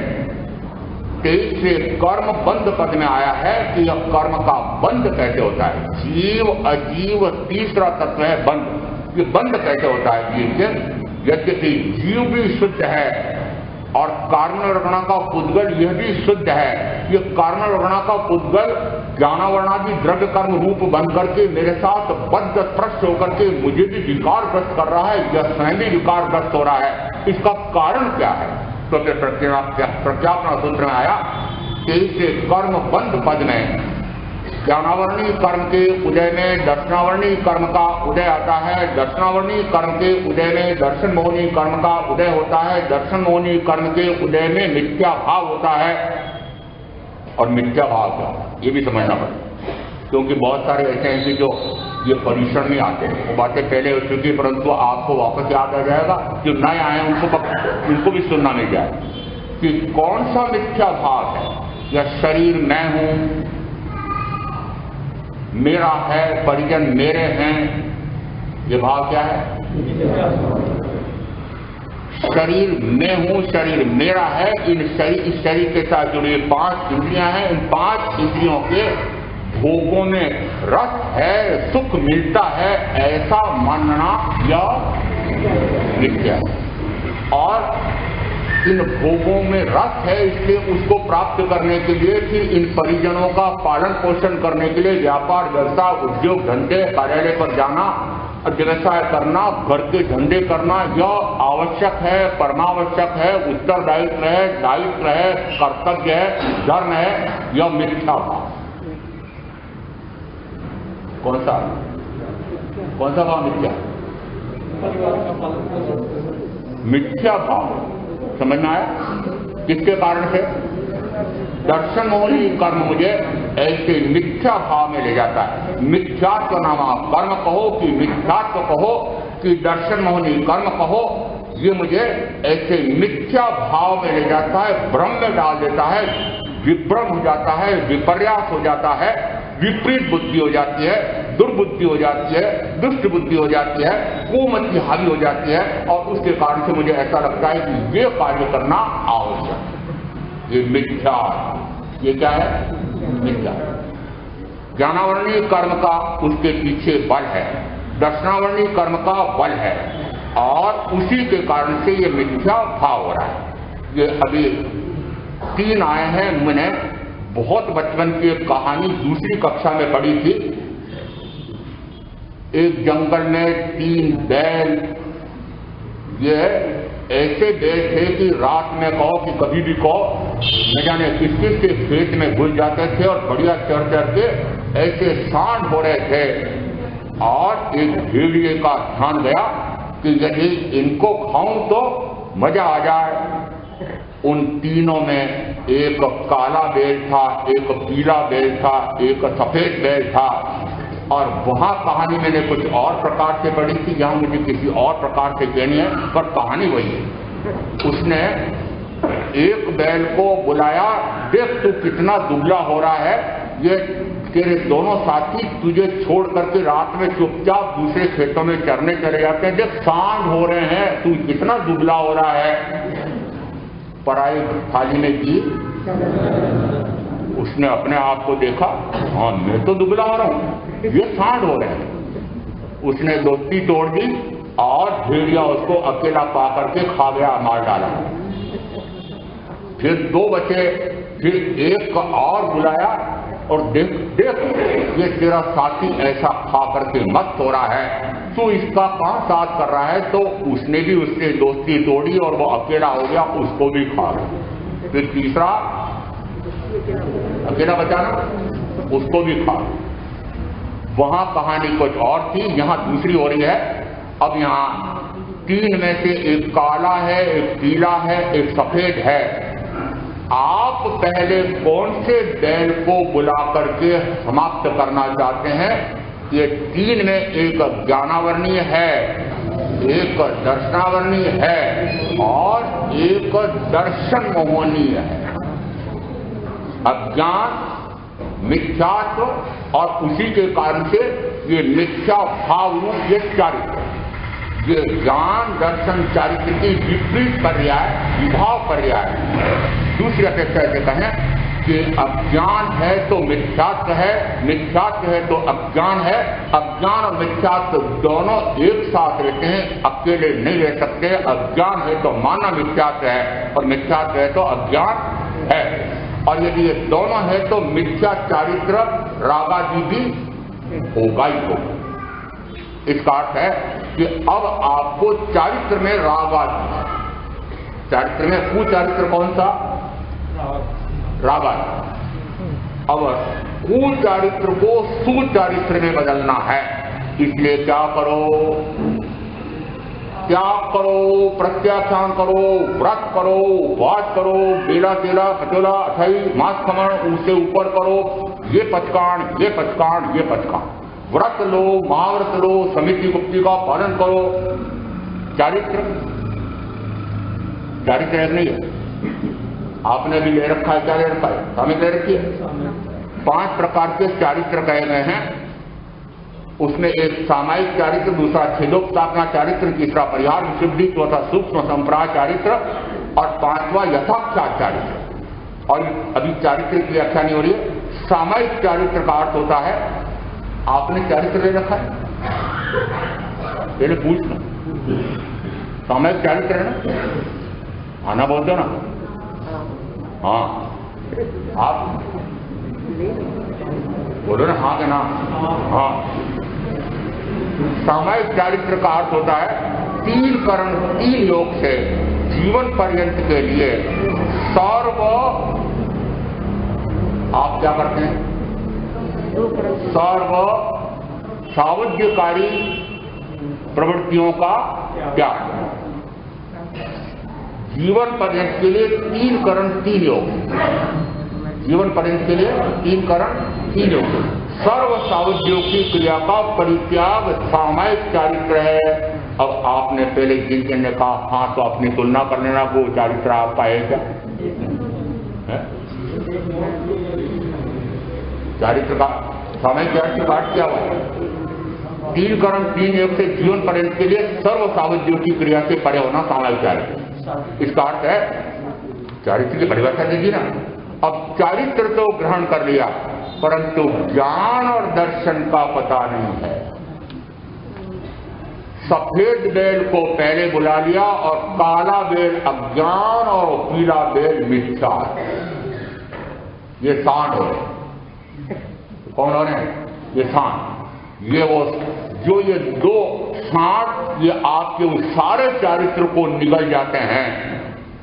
23 से कर्म बंध पद में आया है कि यह कर्म का बंध कैसे होता है। जीव अजीव तीसरा तत्व है बंध। ये बंध कैसे होता है जीव के? यद्यपि जीव भी शुद्ध है और कारणवर्णा का पुद्गल यह भी शुद्ध है। ये कारणवर्णा का पुद्गल ज्ञानावर्णादि द्रव्य कर्म रूप बन करके मेरे साथ बद्ध त्रस्त होकर के मुझे भी विकारग्रस्त कर रहा है, यह स्वयं भी विकारग्रस्त हो रहा है। इसका कारण क्या है? तो फिर प्रज्ञापना सूत्र में आया 23 से कर्म बंध पद में ज्ञानावर्णी कर्म के उदय में दर्शनावर्णी कर्म का उदय आता है। दर्शनावर्णी कर्म के उदय में दर्शन मोहनी कर्म का उदय होता है। दर्शन मोहनी कर्म के उदय में मिथ्या भाव होता है। और मिथ्या भाव क्या, ये भी समझना पड़ेगा, क्योंकि बहुत सारे ऐसे हैं कि जो ये परिश्रम में आते हैं। वो बातें पहले हो चुकी, परंतु आपको वापस याद आ जाएगा। जो नए आए हैं उनको भी सुनना मिल जाए कि कौन सा मिथ्या भाव है। या शरीर मैं हूं, मेरा है, परिजन मेरे हैं, ये भाव क्या है? शरीर मैं हूं, शरीर मेरा है। इस शरीर के साथ जुड़ी 5 इंद्रियां हैं। इन 5 इंद्रियों के भोगों में रस है, सुख मिलता है, ऐसा मानना या मिथ्या। और इन भोगों में रस है, इसलिए उसको प्राप्त करने के लिए फिर इन परिजनों का पालन पोषण करने के लिए व्यापार, व्यवसाय, उद्योग, धंधे, कार्यालय पर जाना, व्यवसाय करना, घर के धंधे करना, यह आवश्यक है, परमावश्यक है, उत्तरदायित्व है, दायित्व है, कर्तव्य है, धर्म है। यह मिथ्या भाव। कौन सा भाव मिथ्या? मिथ्या भाव समझ में आया? किसके कारण से? दर्शन मोहनी कर्म मुझे ऐसे मिथ्या भाव में ले जाता है। मिथ्यात्व नामा कर्म कहो कि मिथ्यात्व कहो कि दर्शन मोहनी कर्म कहो, ये मुझे ऐसे मिथ्या भाव में ले जाता है, भ्रम में डाल देता है, विभ्रम हो जाता है, विपर्यास हो जाता है, विपरीत बुद्धि हो जाती है, दुर्बुद्धि हो जाती है, दुष्ट बुद्धि हो जाती है, कुमति हावी हो जाती है, और उसके कारण से मुझे ऐसा लगता है कि ये कार्य करना आवश्यक है। ये मिथ्या, ये क्या है? मिथ्या। ज्ञानावरणीय कर्म का उसके पीछे बल है, दर्शनावरणीय कर्म का बल है, और उसी के कारण से ये मिथ्या भाव हो रहा है। ये अभी 3 आए हैं। मैंने बहुत बचपन की एक कहानी दूसरी कक्षा में पढ़ी थी। एक जंगल में 3 बैल, ये ऐसे बैल थे कि रात में कहो कि कभी भी कहो न जाने किस किस के खेत में घुस जाते थे और बढ़िया चढ़ चढ़ के ऐसे सांड हो रहे थे। और एक भेड़िए का ध्यान गया कि यदि इनको खाऊं तो मजा आ जाए। उन तीनों में एक काला बैल था, एक पीला बैल था, एक सफेद बैल था। और वहां कहानी मैंने कुछ और प्रकार से पढ़ी थी, यहाँ मुझे किसी और प्रकार से कहनी है, पर कहानी वही है। उसने एक बैल को बुलाया, देख तू कितना दुबला हो रहा है, ये तेरे दोनों साथी तुझे छोड़ करके रात में चुपचाप दूसरे खेतों में चरने चले जाते हैं, देख सांड हो रहे हैं, तू कितना दुबला हो रहा है। पराई थाली में की, उसने अपने आप को देखा, हाँ मैं तो दुबला हो रहा हूं, ये सांड हो रहे हैं। उसने दोस्ती तोड़ दी और भेड़िया उसको अकेला पा करके खा गया, मार डाला। फिर 2 बचे, फिर एक और बुलाया और देख देख ये तेरा साथी ऐसा खा करके मस्त हो रहा है, तो इसका कहां साथ कर रहा है। तो उसने भी उससे दोस्ती तोड़ी और वो अकेला हो गया, उसको भी खा गया। फिर तीसरा अकेला बचाना, उसको भी खा। वहां कहानी कुछ और थी, यहां दूसरी हो रही है। अब यहां 3 में से एक काला है, एक पीला है, एक सफेद है। आप पहले कौन से बैल को बुला करके समाप्त करना चाहते हैं? ये 3 में एक ज्ञानावरणीय है, एक दर्शनावरणीय है और एक दर्शन मोहनीय है। अज्ञान, मिथ्यात्व और उसी के कारण से ये मिथ्या भाव रूप ये चारित्र, ये ज्ञान दर्शन चारित्र की विपरीत पर्याय, विभाव पर्याय। दूसरी अपेक्षा से कहें कि अज्ञान है तो मिथ्यात्व है, मिथ्यात्व है तो अज्ञान है। अज्ञान और मिथ्यात्व दोनों एक साथ रहते हैं, अकेले नहीं रह सकते। अज्ञान है तो माना मिथ्यात्व है और मिथ्यात्व है तो अज्ञान है। और यदि ये दोनों है तो मिथ्या चारित्र रागादि भी होगा ही होगा। इसका अर्थ है कि अब आपको चारित्र में रागादि, चारित्र में कुचारित्र कौन सा? रागादि। अब कुचारित्र को सुचारित्र में बदलना है। इसलिए क्या करो? त्याग करो, प्रत्याख्यान करो, व्रत करो, उपवास करो, बेला तेला पचोला अठाई मास खमण, उससे ऊपर करो, ये पचकान, ये पचकान, ये पचकान। व्रत लो, महाव्रत लो, समिति गुप्ति का पालन करो। चारित्र, चारित्र एक नहीं है। आपने भी ले रखा है, क्या ले रखा है? सामने ले रखी है। 5 प्रकार के चारित्र कहे गए हैं। उसमें एक सामायिक चारित्र, दूसरा छेदोपस्थापना चारित्र, तीसरा परिहार विशुद्धि, चौथा सूक्ष्म संप्राय चारित्र और 5वां यथाख्यात चारित्र। और अभी चारित्र की व्याख्या नहीं हो रही है। सामायिक चारित्र का अर्थ होता है, आपने चारित्र ले रखा है, पहले पूछ लो। सामायिक चारित्र है ना, आना बोल दो ना। हाँ, आप बोलो ना हाँ के ना। हाँ, सामायिक चारित्र का अर्थ होता है 3 करण 3 योग से जीवन पर्यंत के लिए सर्व, आप क्या करते हैं? सर्व सावध्यकारी प्रवृत्तियों का त्याग। जीवन पर्यंत के लिए 3 करण 3 योग, जीवन पर्यंत के लिए 3 करण 3 योग। सर्व सावधियों की क्रिया का परित्याग सामायिक चारित्र है। अब आपने पहले जिन ने कहा हाँ तो अपनी तुलना कर लेना, वो चारित्र आपका है क्या? चारित्र का सामायिक चारित्र काट क्या हुआ है? 3 करण 3 योग से जीवन पर्यंत के लिए सर्व सावधियों की क्रिया से परे होना सामायिक चारित्र। इसका अर्थ है चारित्र की परिभाषा दीजिए ना। अब चारित्र तो ग्रहण कर लिया, परंतु ज्ञान और दर्शन का पता नहीं है। सफेद बैल को पहले बुला लिया और काला बैल अज्ञान और पीला बैल मिथ्या। ये सांड हो रहे। कौन हो रहे हैं? ये सांड। ये वो जो ये 2 सांड ये आपके उस सारे चारित्र को निगल जाते हैं।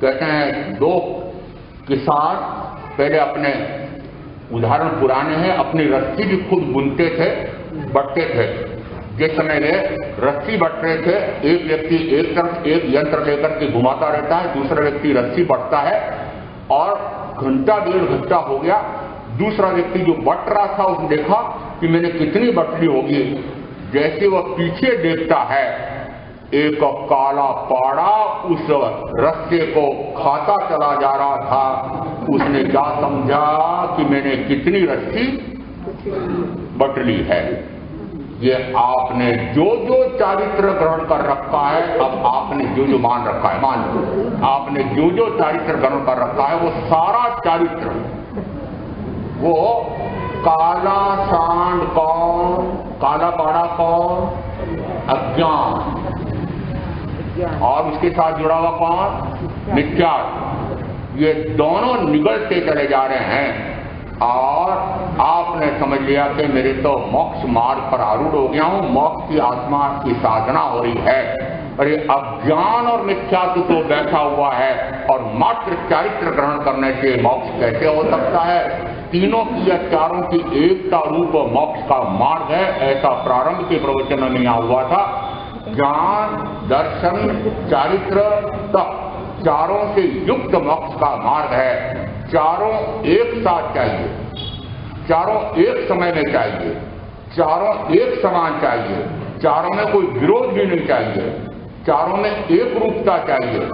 कहते हैं 2 किसान पहले अपने, उदाहरण पुराने हैं, अपनी रस्सी भी खुद बुनते थे, बटते थे। जिस समय वे रस्सी बट रहे थे, एक व्यक्ति एक तरफ एक यंत्र लेकर के घुमाता रहता है, दूसरा व्यक्ति रस्सी बटता है और घंटा 1.5 घंटा हो गया। दूसरा व्यक्ति जो बट रहा था उसने देखा कि मैंने कितनी बटली होगी। जैसे वह पीछे देखता है, एक काला पाड़ा उस रस्से को खाता चला जा रहा था। उसने क्या समझा कि मैंने कितनी रस्सी बट ली है। ये आपने जो जो चारित्र ग्रहण कर रखा है, अब आपने जो जो मान रखा है, मान लो आपने जो जो चारित्र ग्रहण कर रखा है, वो सारा चारित्र, वो काला सांड कौन, काला पाड़ा कौन? अज्ञान। और उसके साथ जुड़ा हुआ कौन? मिथ्या। ये दोनों निगलते चले जा रहे हैं और आपने समझ लिया कि मेरे तो मोक्ष मार्ग पर आरूढ़ हो गया हूं, मोक्ष की आत्मा की साधना हो रही है। अरे अज्ञान और मिथ्या तो बैठा हुआ है और मात्र चारित्र ग्रहण करने से मोक्ष कैसे हो सकता है? तीनों की या चारों की एकता रूप मोक्ष का मार्ग है, ऐसा प्रारंभ के प्रवचन में यहाँ हुआ था। ज्ञान, दर्शन, चारित्र, तप, चारों से युक्त मोक्ष का मार्ग है। चारों एक साथ चाहिए, चारों एक समय में चाहिए, चारों एक समान चाहिए, चारों में कोई विरोध भी नहीं चाहिए, चारों में एक रूपता चाहिए,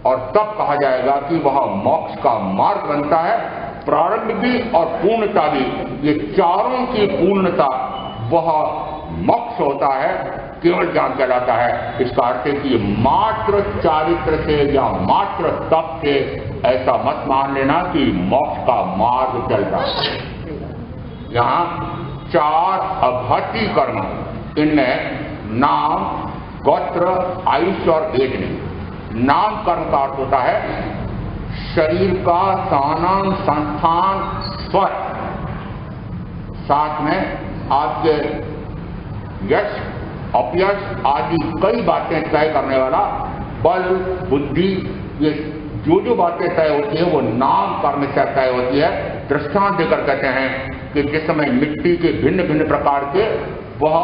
और तब कहा जाएगा कि वह मोक्ष का मार्ग बनता है। प्रारंभ भी और पूर्णता भी, ये चारों की पूर्णता वह मोक्ष होता है, केवल ज्ञान कहलाता है। इसका अर्थ है कि मात्र चारित्र से या मात्र तप से ऐसा मत मान लेना कि मोक्ष का मार्ग चल रहा है। यहाँ 4 अघाती कर्म, इनमें नाम, गोत्र, आयुष और वेद नहीं। नाम कर्म का अर्थ होता है शरीर का सानंद संस्थान स्वर, साथ में आपके यश अपयश आदि कई बातें तय करने वाला बल, बुद्धि, ये जो जो बातें तय होती है वो नाम कर्म से तय होती है। दृष्टांत देकर कहते हैं कि जिस समय मिट्टी के भिन्न भिन्न प्रकार के वह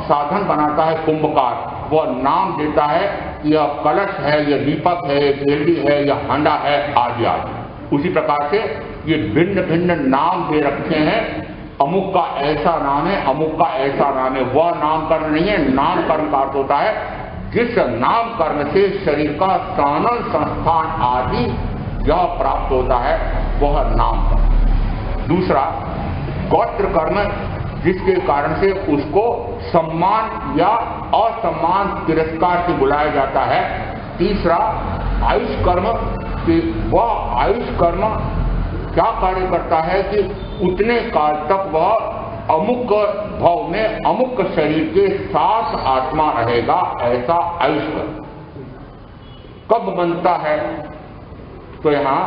साधन बनाता है कुंभकार, वह नाम देता है, यह कलश है, यह दीपक है, यह बेलड़ी है, यह हंडा है, आदि आदि। उसी प्रकार से ये भिन्न भिन्न नाम दे रखे हैं। अमुक का ऐसा नाम है, अमुक का ऐसा नाम है, वह नाम कर्म नहीं है। नाम कर्म का अर्थ होता है जिस नाम कर्म से शरीर का सानन संस्थान आदि यह प्राप्त होता है, वह नाम कर्म। दूसरा गोत्र कर्म, जिसके कारण से उसको सम्मान या असम्मान तिरस्कार से बुलाया जाता है। तीसरा आयुष कर्म, कि वह आयुष कर्म क्या कार्य करता है कि उतने काल तक वह अमुक भाव में अमुक शरीर के साथ आत्मा रहेगा, ऐसा आयुष कर्म। कब बनता है? तो यहाँ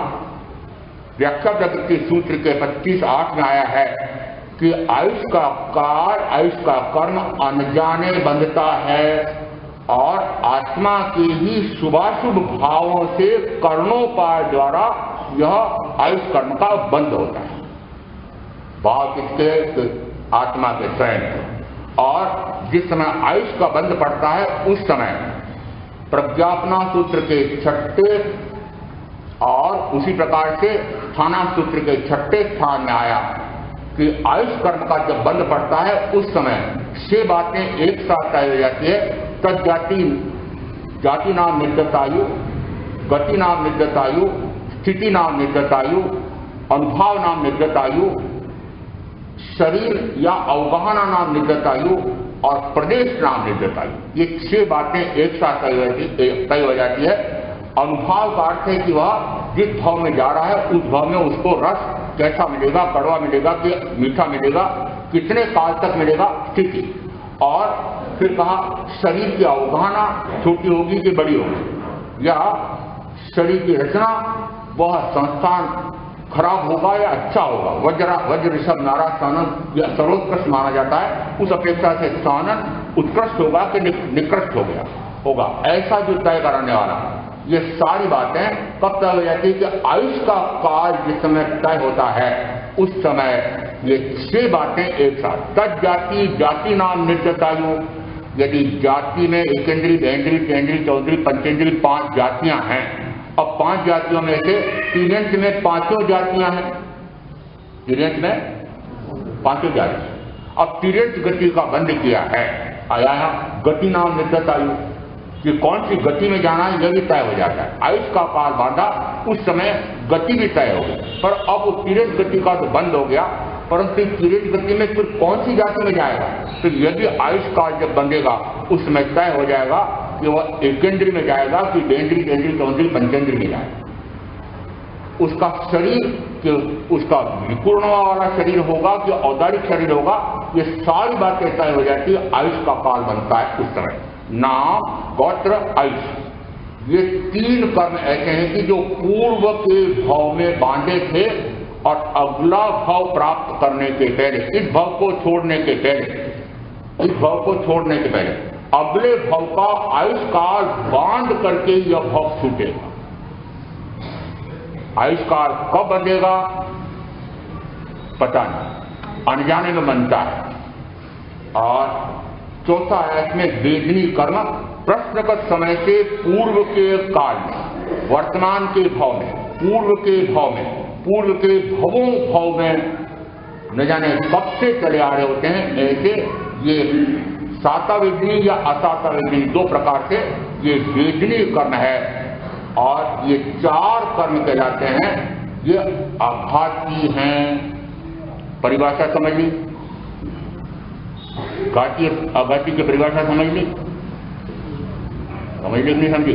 व्याख्या प्रकृति सूत्र के 25.8 में आया है कि आयुष का काल, आयुष का कर्म अनजाने बंधता है और आत्मा के ही शुभाशुभ भावों से कर्णोपाय द्वारा यह आयुष कर्म का बंध होता है। भाव किसके? आत्मा के स्वयं। और जिस समय आयुष का बंध पड़ता है उस समय प्रज्ञापना सूत्र के 6ठे और उसी प्रकार से स्थाना सूत्र के 6ठे स्थान में आया कि आयुष कर्म का जब बंध पड़ता है उस समय 6 बातें एक साथ तय हो जाती है। तद जाति नाम निर्गतायु, गति नाम निर्गतायु, स्थिति नाम निर्गतायु, अनुभाव नाम निर्गतायु, शरीर या अवगाहना नाम निर्गतायु और प्रदेश नाम निर्गतायु। ये 6 बातें एक साथ तय हो जाती है। अनुभाव का अर्थ है कि वह जिस भाव में जा रहा है उस भाव में उसको रस कैसा मिलेगा, कड़वा मिलेगा कि मीठा मिलेगा, कितने काल तक मिलेगा, स्थिति। और फिर कहा शरीर की अवगाहना छोटी होगी कि बड़ी होगी, या शरीर की रचना वह संस्थान खराब होगा या अच्छा होगा। वज्र ऋषभ नारा सानन यह सर्वोत्कृष्ट माना जाता है, उस अपेक्षा से सानन उत्कृष्ट होगा कि निकृष्ट हो गया होगा, ऐसा जो तय कराने वाला। ये सारी बातें कब तय हो जाती है कि आयुष का काल जिस समय तय होता है उस समय ये 6 बातें एक साथ। तद जाति नाम निर्गतायु, यदि जाति में एकेंद्रीय, द्विंद्रीय, त्रिंद्रीय, चौंद्रीय, पंचेंद्रीय 5 जातियां हैं। अब 5 जातियों में से तिर्यंत में 5 जातियां हैं, तिर्यंत में 5 जातियां। अब तिर्यंत गति का बंध किया है, आया है गति नाम निर्गतायु कि कौन सी गति में जाना है यह भी तय हो जाता है। आयुष का काल बांधा उस समय गति भी तय हो गई, पर अब वो तिर्यंत गति का तो बंद हो गया, परंतु तिर्यंत गति में फिर कौन सी जाति में जाएगा। तो यदि आयुष काल जब बंधेगा उस समय तय हो जाएगा कि वह एकेंद्रीय में जाएगा कि द्विंद्रीय, त्रिंद्रीय, चौंद्रीय, पंचेंद्रीय में जाएगा। उसका शरीर कि उसका विपूर्णवा वाला शरीर होगा कि औदारिक शरीर होगा, ये सारी बातें तय हो जाती है। आयुष का काल बनता है उस समय। नाम, गोत्र, आयुष, ये 3 कर्म ऐसे हैं कि जो पूर्व के भाव में बांधे थे और अगला भाव प्राप्त करने के पहले, इस भाव को छोड़ने के पहले अगले भाव का आयुष काल बांध करके यह भाव छूटेगा। आयुष काल कब बंधेगा पता नहीं, अनजाने में बनता है। और चौथा है इसमें वेदनी कर्म, प्रश्नगत समय से पूर्व के काल में, वर्तमान के भाव में, पूर्व के भाव में न जाने कब से चले आ रहे होते हैं। ऐसे ये सातावेदनी या असातावेदनी 2 प्रकार से ये वेदनी कर्म है। और ये 4 कर्म कहलाते हैं। ये आघाती हैं, परिभाषा समझ ली, आघाती की परिभाषा समझ ली कि नहीं समझी।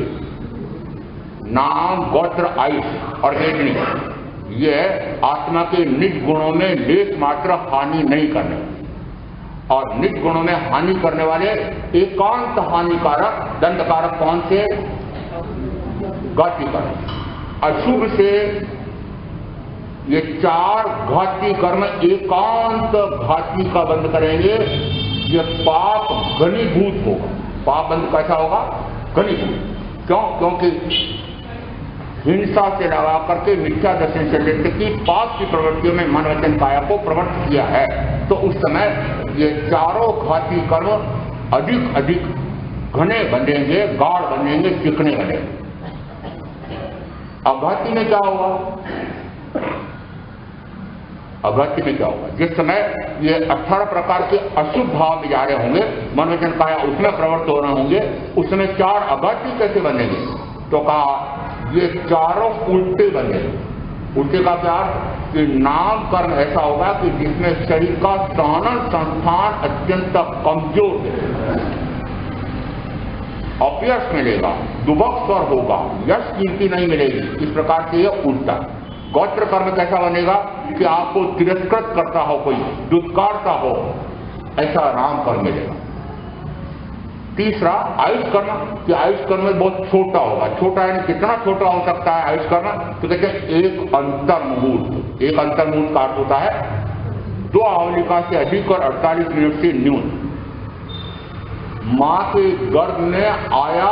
नाम, गोत्र, आयुष और वेदनी, ये आत्मा के निज गुणों में लेश मात्र हानि नहीं करने, और निज गुणों में हानि करने वाले एकांत हानिकारक दंडकारक कौन से, घाती कर्म। अशुभ से ये 4 घाती कर्म एकांत घाती का बंद करेंगे। ये पाप घनीभूत होगा। पाप बंद कैसा होगा, घनीभूत। क्यों? क्योंकि हिंसा से लगा करके मिथ्या दर्शन से लेते कि पाप की प्रवृत्तियों में मन वचन काया को प्रवृत्त किया है, तो उस समय ये 4 घाती कर्म अधिक अधिक घने बनेंगे, गाढ़ बनेंगे, चिकने बनेंगे। अघाती में क्या होगा, अघाती में क्या होगा, जिस समय ये 18 प्रकार के अशुभ भाव में जा रहे होंगे, मन वचन काया उसमें प्रवृत्त हो रहे होंगे, उस समय 4 अघाती कैसे बनेंगे। तो कहा ये 4 उल्टे बनेंगे। उल्टे का क्या, कि नाम कर्म ऐसा होगा कि जिसमें शरीर का सानन संस्थान अत्यंत कमजोर है, अपयश मिलेगा, दुबक स्वर होगा, यश कीर्ति नहीं मिलेगी। इस प्रकार से यह उल्टा। गोत्र कर्म कैसा बनेगा कि आपको तिरस्कृत करता हो, कोई दुत्कारता हो, ऐसा राम कर्म मिलेगा। तीसरा आयुष कर्म, कि आयुष कर्म बहुत छोटा होगा। छोटा यानी कितना छोटा हो सकता है आयुष कर्म, तो कहते हैं 1 अंतर्मुहूर्त। 1 अंतर्मुहूर्त का अर्थ होता है 2 आवलिका से अधिक और 48 मिनट से न्यून। मां के गर्भ में आया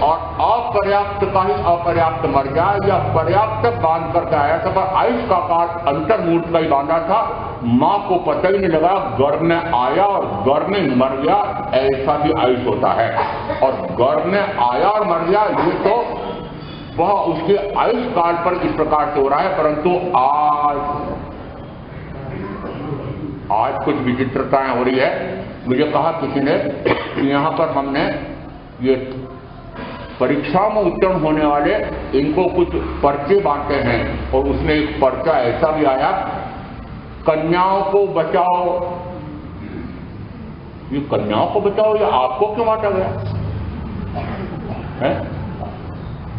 और अपर्याप्त का ही अपर्याप्त मर जाए, या पर्याप्त बांध करके आया था, पर आयुष का काल अंतर्मुहूर्त का ही बांधा था, माँ को पता ही नहीं लगा, गर्भ में आया और गर्भ में मर गया, ऐसा भी आयुष होता है। और गर्भ में आया और मर गया, ये तो वह उसके आयुष काल पर इस प्रकार से हो रहा है। परंतु आज कुछ विचित्रताएं हो रही है। मुझे कहा किसी ने कि यहाँ पर हमने ये परीक्षा में उत्तीर्ण होने वाले इनको कुछ पर्चे बांटे हैं, और उसमें एक पर्चा ऐसा भी आया, कन्याओं को बचाओ। ये कन्याओं को बचाओ, ये आपको क्यों बांटा गया है?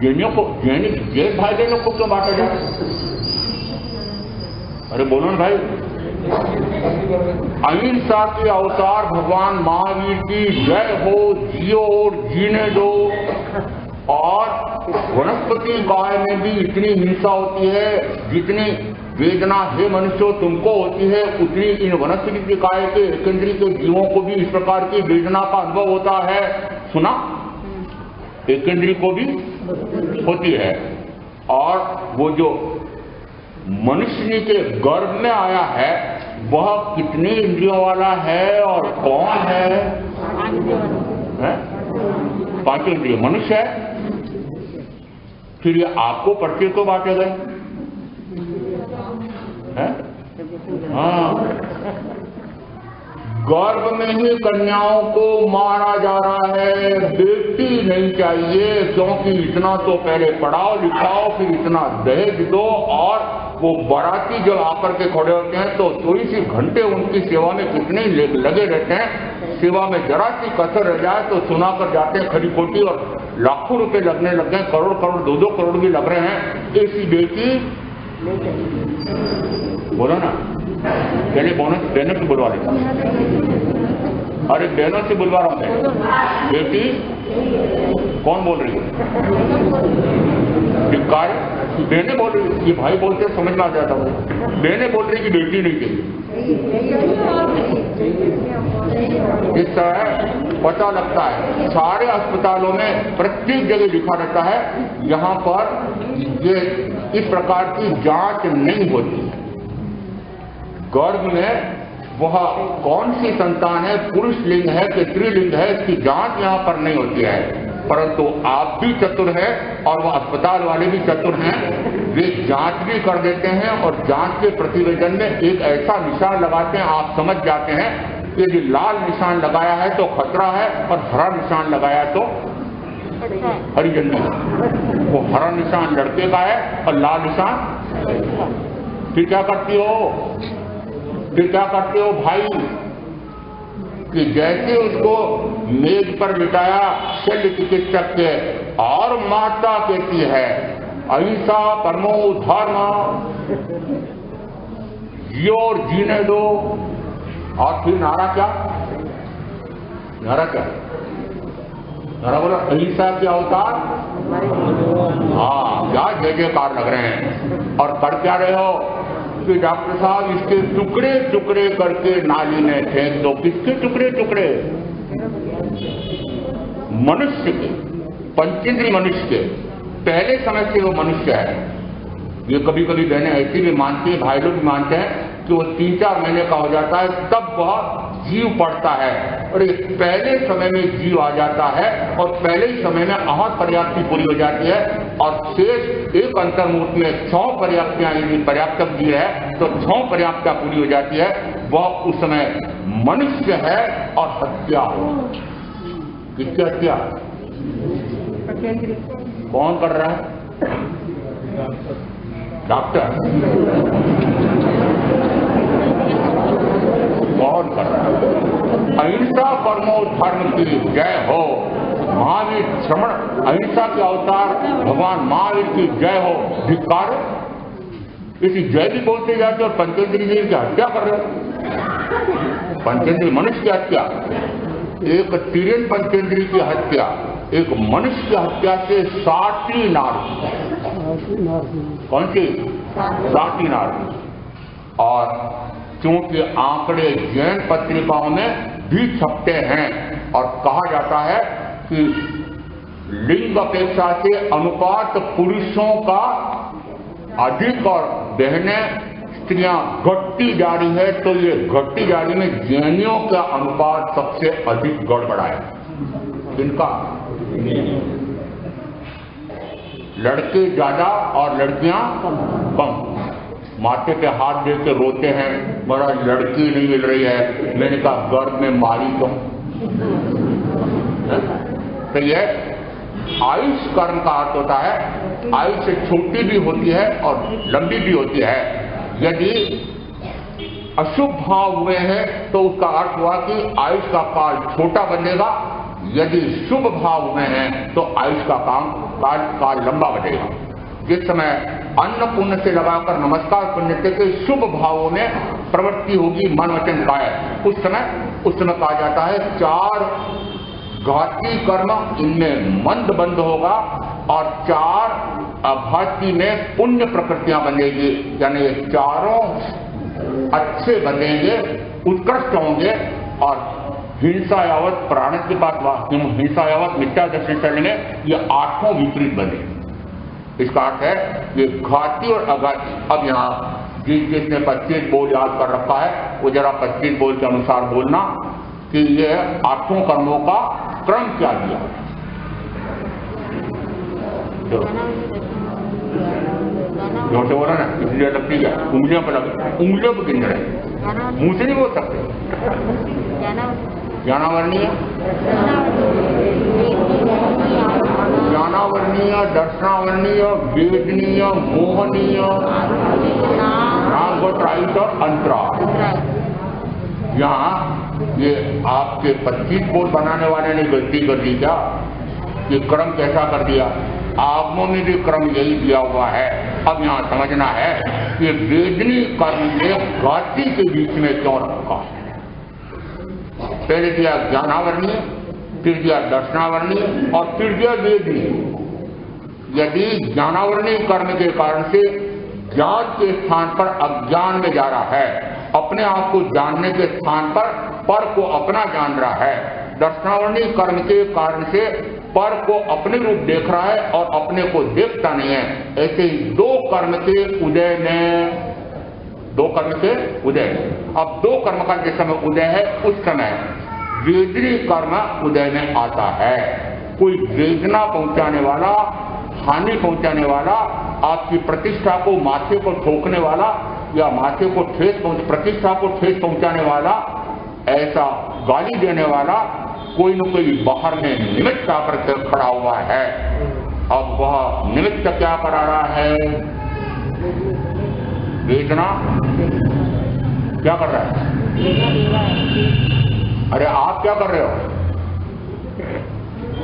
जैनियों को, जैन भाई बहनों को क्यों बांटा जाए? अरे बोलो ना भाई। अहिंसा के अवतार भगवान महावीर की जय हो, जियो और जीने दो। और वनस्पति काय में भी इतनी हिंसा होती है, जितनी वेदना हे मनुष्यों तुमको होती है, उतनी इन वनस्पति काय के एकेंद्रीय के जीवों को भी इस प्रकार की वेदना का अनुभव होता है। सुना? एकेंद्रीय को भी होती है। और वो जो मनुष्य के गर्भ में आया है, वह कितनी इंद्रियों वाला है और कौन है? पांचों इंद्रिय मनुष्य है। फिर ये आपको पर्चे को बांटे गए? हाँ, गर्भ में ही कन्याओं को मारा जा रहा है, बेटी नहीं चाहिए, क्योंकि इतना तो पहले पढ़ाओ लिखाओ, फिर इतना दहेज दो। और वो बाराती जब आकर के खड़े होते हैं तो थोड़ी सी घंटे उनकी सेवा में कितने लगे रहते हैं। सेवा में जरा सी कसर रह जाए तो सुना कर जाते हैं खरी खोटी, और लाखों रुपए लगने लग गए, करोड़ करोड़ 2-2 करोड़ भी लग रहे हैं। ऐसी बेटी बोलो ना, पहले बहनों से बुलवा लेता। अरे बहनों से बुलवा रहा हूं। बेटी कौन बोल रही है? बहने बोल रही है। ये भाई बोलते समझ में आ जाता है। बहने बोल रही कि बेटी नहीं चाहिए। इस तरह पता लगता है सारे अस्पतालों में प्रत्येक जगह लिखा रहता है, यहाँ पर ये इस प्रकार की जांच नहीं होती है। गर्भ में वह कौन सी संतान है, पुरुष लिंग है कि स्त्रीलिंग है, इसकी जांच यहाँ पर नहीं होती है। परंतु आप भी चतुर हैं और वह अस्पताल वाले भी चतुर हैं, वे जांच भी कर देते हैं। और जांच के प्रतिवेदन में एक ऐसा निशान लगाते हैं, आप समझ जाते हैं कि यदि लाल निशान लगाया है तो खतरा है, और हरा निशान लगाया तो हरी झंडी। वो हरा निशान लड़के का है और लाल निशान। फिर क्या करती हो भाई कि जैसे उसको मेज पर लिटाया शल्य चिकित्सक के, और माता कहती है अहिंसा परमो धर्म, जियो और जीने दो। और फिर नारा क्या? नारा बोला अहिंसा के अवतार। हाँ, क्या जय जयकार लग रहे हैं। और कर क्या रहे हो कि डॉक्टर साहब इसके टुकड़े टुकड़े करके नाली में फेंक दो। किसके टुकड़े टुकड़े? मनुष्य के, पंचेंद्रीय मनुष्य के। पहले समय से वो मनुष्य है। ये कभी कभी बहनें ऐसी भी मानती है, भाई लोग भी मानते हैं कि वो 3-4 महीने का हो जाता है तब वह जीव पड़ता है। और एक पहले समय में जीव आ जाता है और पहले ही समय में आहार पर्याप्ति पूरी हो जाती है। और शेष एक अंतर्मुहूर्त में 6 पर्याप्तियां, यदि पर्याप्त जीव है तो 6 पर्याप्तियां पूरी हो जाती है। वह उस समय मनुष्य है। और हत्या हो, किसकी हत्या? कौन कर रहा है? डॉक्टर। कौन कर रहा है? अहिंसा परमो धर्म की जय हो। महावीर श्रमण अहिंसा के अवतार भगवान महावीर की जय हो। धिक्कार। इसी जय भी बोलते जाते और पंचेंद्रिय की हत्या कर रहे। पंचेंद्रिय मनुष्य की हत्या, एक तिर्यन पंचेंद्रिय की हत्या, एक मनुष्य की हत्या से 60 नार। कौन सी? 60 नार। और क्योंकि आंकड़े जैन पत्रिकाओं में भी छपते हैं और कहा जाता है कि लिंग अपेक्षा से अनुपात पुरुषों का अधिक और बहनें स्त्रियां घटती जा रही है, तो ये घटती जा रही में ज्ञानियों का अनुपात सबसे अधिक गड़बड़ा है। इनका लड़के ज्यादा और लड़कियां कम। माथे पे हाथ दे के रोते हैं, बड़ा लड़की नहीं मिल रही है। मैंने कहा गर्भ में मारी तुम। तो यह आयुष कर्म का अर्थ होता है, आयुष से छोटी भी होती है और लंबी भी होती है। यदि अशुभ भाव हुए हैं तो उसका अर्थ हुआ कि आयुष का काल छोटा बनेगा। यदि शुभ भाव हुए हैं तो आयुष का काल लंबा बनेगा। जिस समय अन्न पुण्य से लगाकर नमस्कार पुण्य के शुभ भावों में प्रवृत्ति होगी मन वचन काया, उस समय कहा जाता है 4 घाती कर्म इनमें मंद बंद होगा और 4 अघाती में पुण्य प्रकृतियां बनेगी। यानी ये चारों अच्छे बनेंगे, उत्कृष्ट होंगे। और हिंसा यावत प्राण की बात, हिंसा यावत मिथ्या दर्शन चलने में ये 8 विपरीत बने। इसका अर्थ है ये घाती और अघाती। अब यहाँ जिसने 25 बोल याद कर रखा है वो जरा 25 बोल के अनुसार बोलना कि ये 8 कर्मों का क्रम क्या दिया। जोर से बोला ना, इसलिए लगती है उंगलियों पर लगे, उंगलियों पर गिन रहे, मुंह से नहीं बोल सकते। ज्ञानावर्णीय, ज्ञानावर्णीय, दर्शनावर्णीय, वेदनीय, मोहनीय, नागोत्रायित और अंतरा। यहाँ ये आपके 25 बोल बनाने वाले ने गलती कर दी क्या? ये क्रम कैसा कर दिया? आगमों में भी क्रम यही दिया हुआ है। अब यहाँ समझना है कि वेदनी कर्म के घाती के बीच में क्यों रखा है। पहले दिया ज्ञानावर्णीय, फिर दिया दर्शनावर्णीय और फिर दिया वेदनीय। यदि ज्ञानावर्णीय कर्म के कारण से ज्ञान के स्थान पर अज्ञान में जा रहा है, अपने आप को जानने के स्थान पर को अपना जान रहा है, दर्शनावर्णीय कर्म के कारण से पर को अपने रूप देख रहा है और अपने को देखता नहीं है, ऐसे ही 2 कर्म के उदय में, 2 कर्म के उदय। अब 2 कर्म का जिस समय उदय है उस समय वेदनी कर्म उदय में आता है। कोई वेदना पहुंचाने वाला, हानि पहुंचाने वाला, आपकी प्रतिष्ठा को माथे को ठोकने वाला या माथे को प्रतिष्ठा को ठेस पहुंचाने वाला, ऐसा गाली देने वाला कोई न कोई बाहर में निमित्त आकर के खड़ा हुआ है। अब वह निमित्त क्या करा रहा है? वेदना क्या कर रहा है? अरे आप क्या कर रहे हो?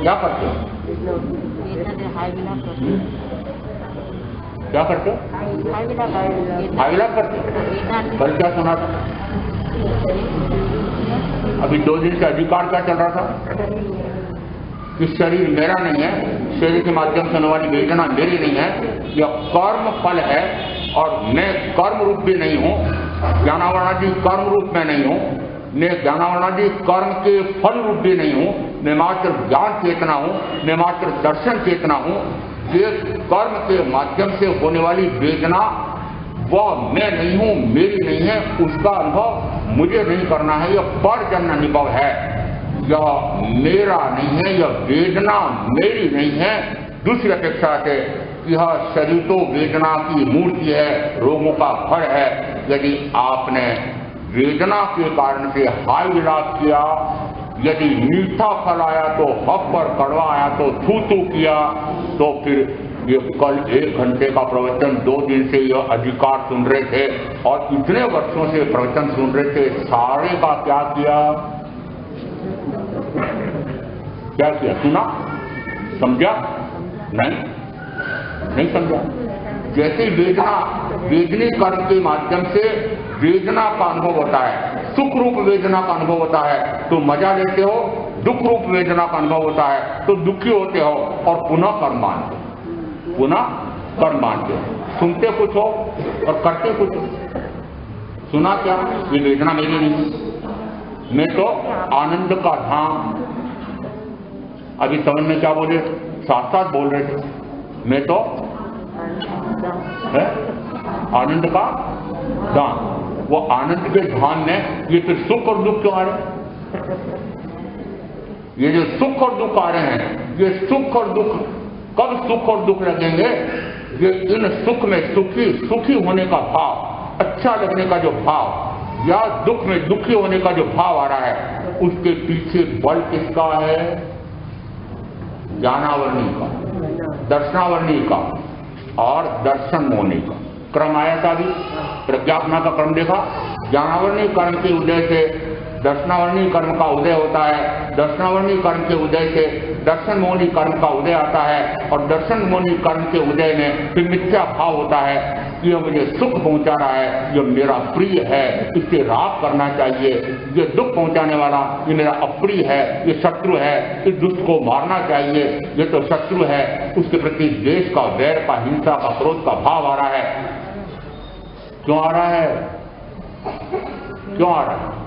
क्या करते हो? क्या करते हो? हाईलाइट करते हो। कल क्या सुना था? अभी 2 दिन से अधिकार क्या चल रहा था कि शरीर मेरा नहीं है, शरीर के माध्यम से होने वाली वेदना मेरी नहीं है, यह कर्म फल है और मैं कर्म रूप भी नहीं हूँ, ज्ञानावर्णादि कर्म रूप में नहीं हूँ, मैं ज्ञानावर्णादि कर्म के फल रूप भी नहीं हूँ, मैं मात्र ज्ञान चेतना हूँ, मैं मात्र दर्शन चेतना हूँ। ये कर्म के माध्यम से होने वाली वेदना वह मैं नहीं हूँ, मेरी नहीं है, उसका अनुभव मुझे नहीं करना है, यह परजन्म अनुभव है। यह मेरा नहीं है, यह वेदना मेरी नहीं है। दूसरी अपेक्षा से यह शरीर तो वेदना की मूर्ति है, रोगों का घर है। यदि आपने वेदना के कारण से हाय विलाप किया, यदि मीठा फल आया तो हक पर, कड़वा आया तो थू थू किया, तो फिर ये कल 1 घंटे का प्रवचन 2 दिन से यह अधिकार सुन रहे थे और इतने वर्षों से प्रवचन सुन रहे थे, सारे का क्या किया? क्या किया? सुना? समझा? नहीं समझा। जैसे वेदनी कर्म के माध्यम से वेदना का अनुभव होता है, सुख रूप वेदना का अनुभव होता है तो मजा लेते हो, दुख रूप वेदना का अनुभव होता है तो दुखी होते हो और पुनः कर्म मानते हो, सुनते कुछ हो और करते कुछ हो। सुना क्या? ये वेदना मेरी नहीं, मैं तो आनंद का धाम। अभी समझ में क्या बोले? साथ साथ बोल रहे थे, मैं तो है आनंद का धाम। वो आनंद के धाम में ये फिर सुख और दुख क्यों आ रहे? ये जो सुख और दुख आ रहे हैं, ये सुख और दुख कब सुख और दुख लगेंगे? ये इन सुख में सुखी होने का भाव, अच्छा लगने का जो भाव, या दुख में दुखी होने का जो भाव आ रहा है, उसके पीछे बल किसका है? ज्ञानावरणी का, दर्शनावरणी का और दर्शन मोहनी का। क्रम आया था अभी, प्रज्ञापना का क्रम देखा। ज्ञानावरणी कर्म के उदय से दर्शनावरणी कर्म का उदय होता है, दर्शनावरणी कर्म के उदय से दर्शन मोहनी कर्म का उदय आता है, और दर्शन मोहनी कर्म के उदय में फिर मिथ्या भाव होता है कि यह मुझे सुख पहुंचा रहा है, यह मेरा प्रिय है, इससे राग करना चाहिए, ये दुख पहुंचाने वाला ये मेरा अप्रिय है, ये शत्रु है, इस दुष्ट को मारना चाहिए, ये तो शत्रु है। उसके प्रति द्वेष का, वैर का, हिंसा का, क्रोध का भाव आ रहा है। क्यों आ रहा है? क्यों आ रहा है?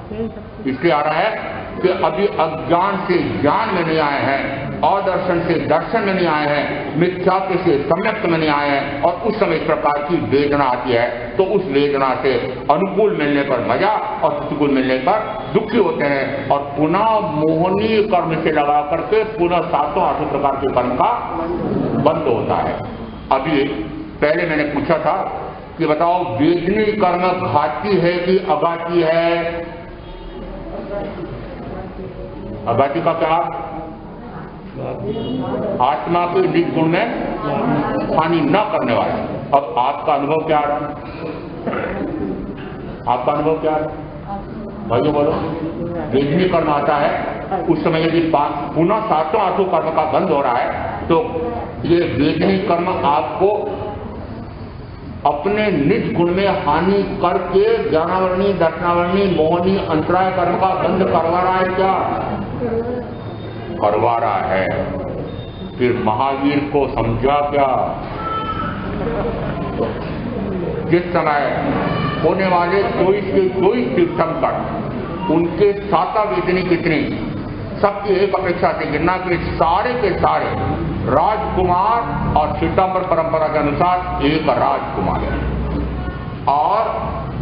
इसलिए आ रहा है कि अभी अज्ञान से ज्ञान में नहीं आए हैं, अदर्शन से दर्शन में नहीं आए हैं, मिथ्यात्व से सम्यक्त में नहीं आए हैं, और उस समय इस प्रकार की वेदना आती है, तो उस वेदना से अनुकूल मिलने पर मजा और प्रतिकूल मिलने पर दुखी होते हैं, और पुनः मोहनी कर्म से लगा करके पुनः 7-8 प्रकार के कर्म का बंद होता है। अभी पहले मैंने पूछा था कि बताओ वेदनी कर्म घाती है कि अघाती है? अघाती का क्या? आत्मा के निज गुण में हानि न करने वाला। अब आपका अनुभव क्या है? आपका अनुभव क्या है भाइयों? बोलो। वेदनी कर्म आता है, उस समय यदि पुनः 7-8 कर्म का बंद हो रहा है, तो ये वेदनी कर्म आपको अपने निज गुण में हानि करके ज्ञानावरणी, दर्शनावरणी, मोहनी, अंतराय कर्म का बंद करवा रहा है क्या? करवा रहा है। फिर महावीर को समझा क्या? जिस समय होने वाले 24 तीर्थंकर, उनके साता वेदनी कितनी, सबकी एक अपेक्षा से गिरना कि सारे के सारे राजकुमार, और श्वेतांबर परंपरा के अनुसार एक राजकुमार है, और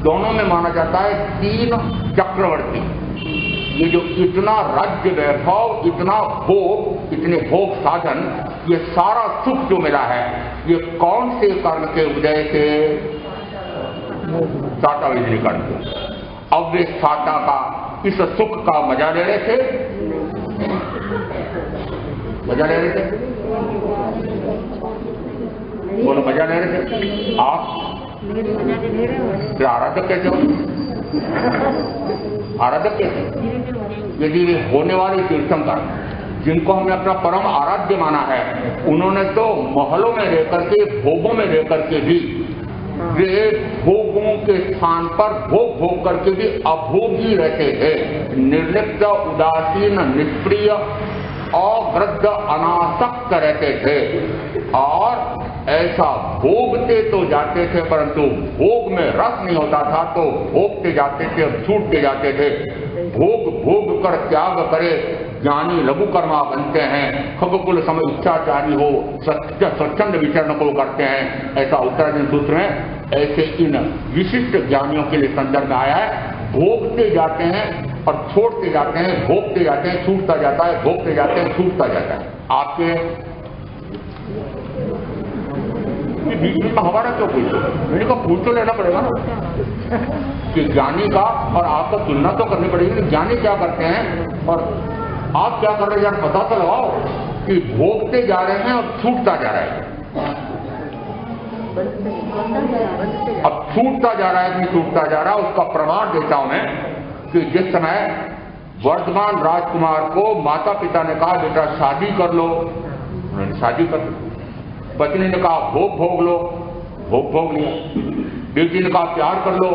दोनों में माना जाता है 3 चक्रवर्ती। ये जो इतना राज्य वैभव, इतना भोग, इतने भोग साधन, ये सारा सुख जो मिला है, ये कौन से कर्म के उदय से? साता वेदनी कर्म से। अब वे साता का इस सुख का मजा ले रहे थे, मजा ले रहे थे, बोलो मजा ले रहे थे। आप फिर आराधक कैसे हो? आराधक कैसे? यदि वे होने वाले तीर्थंकर, जिनको हमने अपना परम आराध्य माना है, उन्होंने तो महलों में रहकर के, भोगों में रहकर के भी, वे भोगों के स्थान पर भोग करके भी अभोगी रहते थे, निर्लिप्त, उदासीन, निष्क्रिय, अवृद्ध, अनासक्त रहते थे, और ऐसा भोगते तो जाते थे, परंतु भोग में रस नहीं होता था, तो भोगते जाते थे, छूटते जाते थे। भोग कर त्याग करे ज्ञानी लघुकर्मा बनते हैं, खगकुल समय इच्छाचारी हो स्वच्छंद विचरण को करते हैं, ऐसा उत्तराधीन सूत्र में ऐसे इन विशिष्ट ज्ञानियों के लिए संदर्भ में आया है। भोगते जाते हैं और छोड़ते जाते हैं, भोगते जाते हैं, छूटता जाता है, भोगते जाते हैं, छूटता जाता है। आपके बीच में हमारा क्यों पूछो? मैंने कहा पूछ तो लेना पड़ेगा ना कि ज्ञानी का और आपका तुलना तो करनी पड़ेगी। ज्ञानी क्या करते हैं और आप क्या कर रहे हैं, यार पता तो लगाओ कि भोगते जा रहे हैं और छूटता जा रहा है। अब छूटता जा रहा है कि छूटता जा रहा है, उसका प्रमाण देता हूं मैं कि जिस समय वर्धमान राजकुमार को माता पिता ने कहा बेटा शादी कर लो, उन्होंने शादी कर ली। पत्नी ने कहा भोग लो, भोग लिया। बेटी ने कहा प्यार कर लो,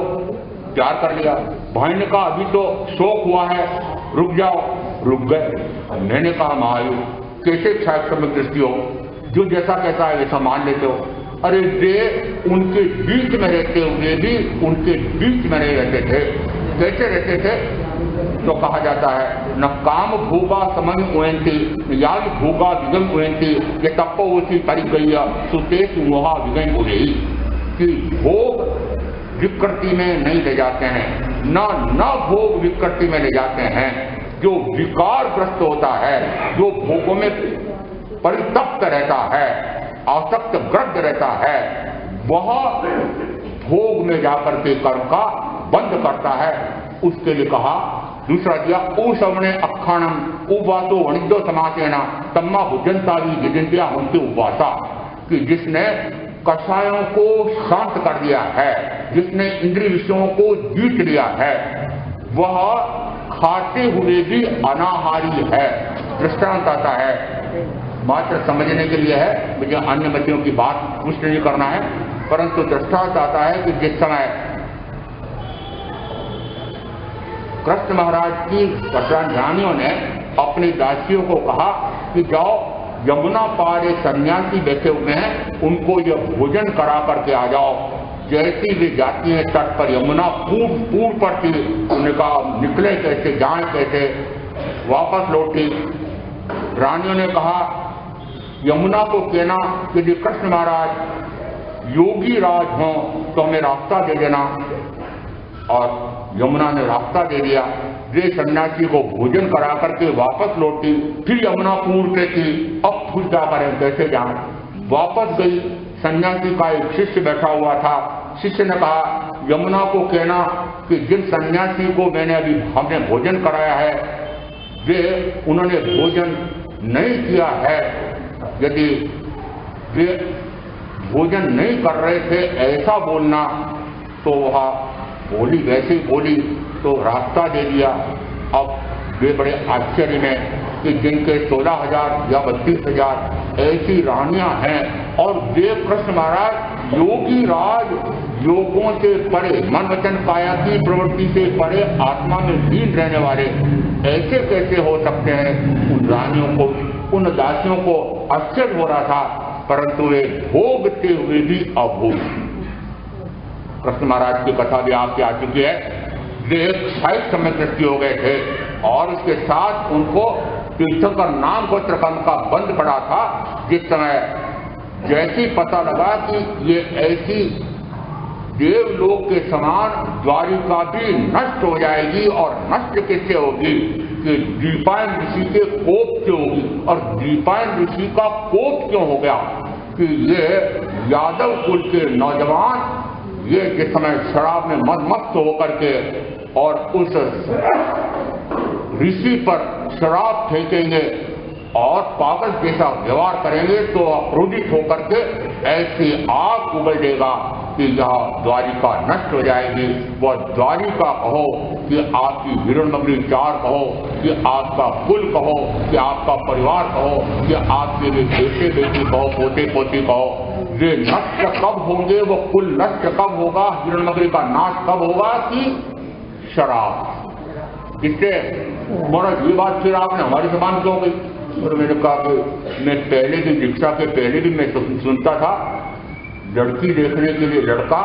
प्यार कर लिया। भाई ने कहा अभी तो शौक हुआ है, रुक जाओ, रुक गए। मैंने कहा महायुग कैसे क्षायक दृष्टि हो, जो जैसा कहता है वैसा मान लेते हो। अरे वे उनके बीच में रहते हुए भी उनके बीच में नहीं रहते थे। कैसे रहते थे? तो कहा जाता है न काम भूगा समन उयंती याग भूगा विगम उयंती, ये तपो उसी परिगय सुतेश मोहा विगम उड़े, कि भोग विकृति में नहीं ले जाते हैं, न भोग विकृति में ले जाते हैं। जो विकारग्रस्त होता है, जो भोगों में परितप्त रहता है, आसक्त ग्रस्त रहता है, वह भोग में जाकर के कर्म का बंद करता है। उसके लिए कहा, दूसरा दिया ऊषवणे अखाणम उवासो वणिजो समासेना तम्मा भुजंता जिदिंत्या होती उपवासा, कि जिसने कषायों को शांत कर दिया है, जिसने इंद्रिय विषयों को जीत लिया है, वह खाते हुए भी अनाहारी है। दृष्टांत आता है, मात्र समझने के लिए है, मुझे अन्य बच्चों की बात पुष्ट नहीं करना है, परंतु दृष्टांत आता है कि जिस समय कृष्ण महाराज की रानियों ने अपनी दासियों को कहा कि जाओ यमुना पार एक सन्यासी बैठे हुए हैं, उनको यह भोजन करा करके आ जाओ। जैसी वे जाती हैं तट पर, यमुना पूर्व पड़ती, उनका निकले कैसे, जाए कैसे, वापस लौटी। रानियों ने कहा यमुना को कहना कि यदि कृष्ण महाराज योगी राज हों तो हमें रास्ता दे देना। और यमुना ने रास्ता दे दिया। वे सन्यासी को भोजन करा करके वापस लौटी। फिर यमुना पूर्व पे थी, अब खुद क्या करें, कैसे जाएं। वापस गई, सन्यासी का एक शिष्य बैठा हुआ था। शिष्य ने कहा यमुना को कहना कि जिन सन्यासी को हमने भोजन कराया है, उन्होंने भोजन नहीं किया है। यदि वे भोजन नहीं कर रहे थे ऐसा बोलना, तो वह बोली, वैसे ही बोली तो रास्ता दे दिया। अब वे बड़े आश्चर्य में कि जिनके 16,000 या 32,000 ऐसी रानियां हैं, और वे कृष्ण महाराज योगी राज, योगों से परे, मन वचन काया की प्रवृत्ति से परे, आत्मा में लीन रहने वाले ऐसे कैसे हो सकते हैं। उन रानियों को, उन दासियों को आश्चर्य हो रहा था, परंतु वे भोगते हुए भी अभोग। कृष्ण महाराज की कथा भी आपके आ चुकी है। वे एक 60 समय मृत्यु हो गए थे, और उसके साथ उनको तीर्थंकर नाम गोत्र कर्म का बंद पड़ा था। जिस समय जैसी पता लगा कि ये ऐसी देवलोक के समान द्वारिका भी नष्ट हो जाएगी, और नष्ट कैसे होगी कि दीपायन ऋषि के कोप से होगी। और दीपायन ऋषि का कोप क्यों हो गया कि ये यादव कुल के नौजवान, ये जिस समय शराब में मस्त होकर के और उस ऋषि पर शराब फेंकेंगे और पागल जैसा व्यवहार करेंगे, तो क्रोधित होकर के ऐसी आग उगल देगा कि यह द्वारिका नष्ट हो जाएगी। वह द्वारिका कहो कि आपकी हिरण्मयी चार कहो, कि आपका कुल कहो, कि आपका परिवार कहो, कि आपके बेटे बेटी कहो, पोते पोती कहो, वे नष्ट कब होंगे, वो कुल नष्ट कब होगा, हिरण्मयी का नाश कब होगा कि शराब। इससे महाराज ये बात फिर आपने हमारी जबान क्यों गई। और मैंने कहा कि मैं पहले भी, दीक्षा के पहले भी मैं सुनता था, लड़की देखने के लिए लड़का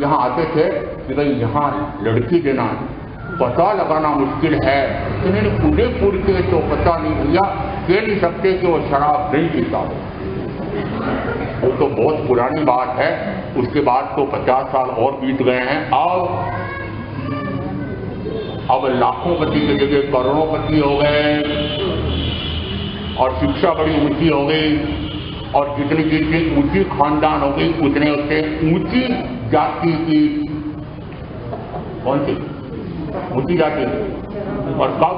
यहाँ आते थे कि भाई यहाँ लड़की देना पता लगाना मुश्किल है। तो मैंने उदयपुर के तो पता नहीं भैया, कह नहीं सकते कि वो शराब नहीं पीता हो। वो तो बहुत पुरानी बात है। उसके बाद तो 50 साल और बीत गए हैं। अब लाखों पति की जगह करोड़ों पति हो गए, और शिक्षा बड़ी ऊंची हो गई, और जितनी जितनी ऊंची खानदान हो गई, उतने उससे ऊंची जाति की, कौन सी ऊंची जाति। और कब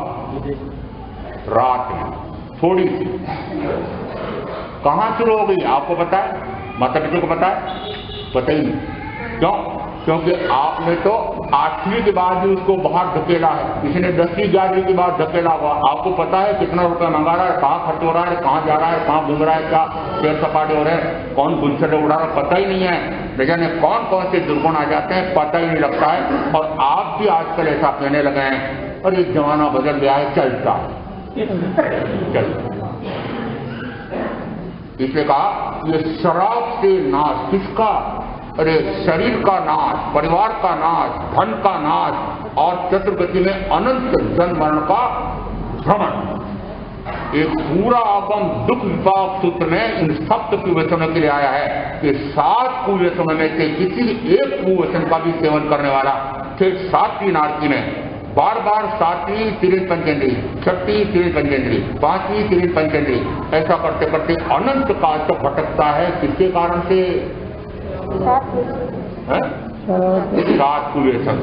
रात में थोड़ी सी कहाँ शुरू हो गई आपको पता है, माता पिता को पता है? पता ही नहीं। क्यों? क्योंकि आपने तो 8वीं के बाद भी उसको बाहर धकेला है, किसी ने 10वीं 11वीं के बाद धकेला हुआ। आपको पता है कितना रुपया मंगा रहा है, कहाँ खर्च हो रहा है, कहाँ जा रहा है, कहाँ घूम रहा है, क्या शेर सपाटे हो रहे हैं, कौन गुलछटे उड़ा रहा है, पता ही नहीं है। न जाने कौन कौन से दुर्गुण आ जाते हैं, पता ही नहीं लगता है। और आप भी आजकल ऐसा कहने लगे हैं, और ये जमाना बदल गया है, चलता चलता। इसलिए कहा ये शराब से नाश किसका? अरे शरीर का नाश, परिवार का नाश, धन का नाश, और चतुर्गति में अनंत जन्म मरण का भ्रमण। एक पूरा आगम दुख विपाक सूत्र में इन सप्त कुव्यसनों के लिए आया है कि 7 कुव्यसनों में से किसी एक कुव्यसन का भी सेवन करने वाला फिर 7वीं नारकी में बार बार 7वीं तिरित पंचेंद्री, 6वीं तिरित पंचेंद्री, 5वीं तिरित पंचेंद्री, ऐसा करते करते अनंत काल तक भटकता है। किसके कारण से? 7 कुव्यसन।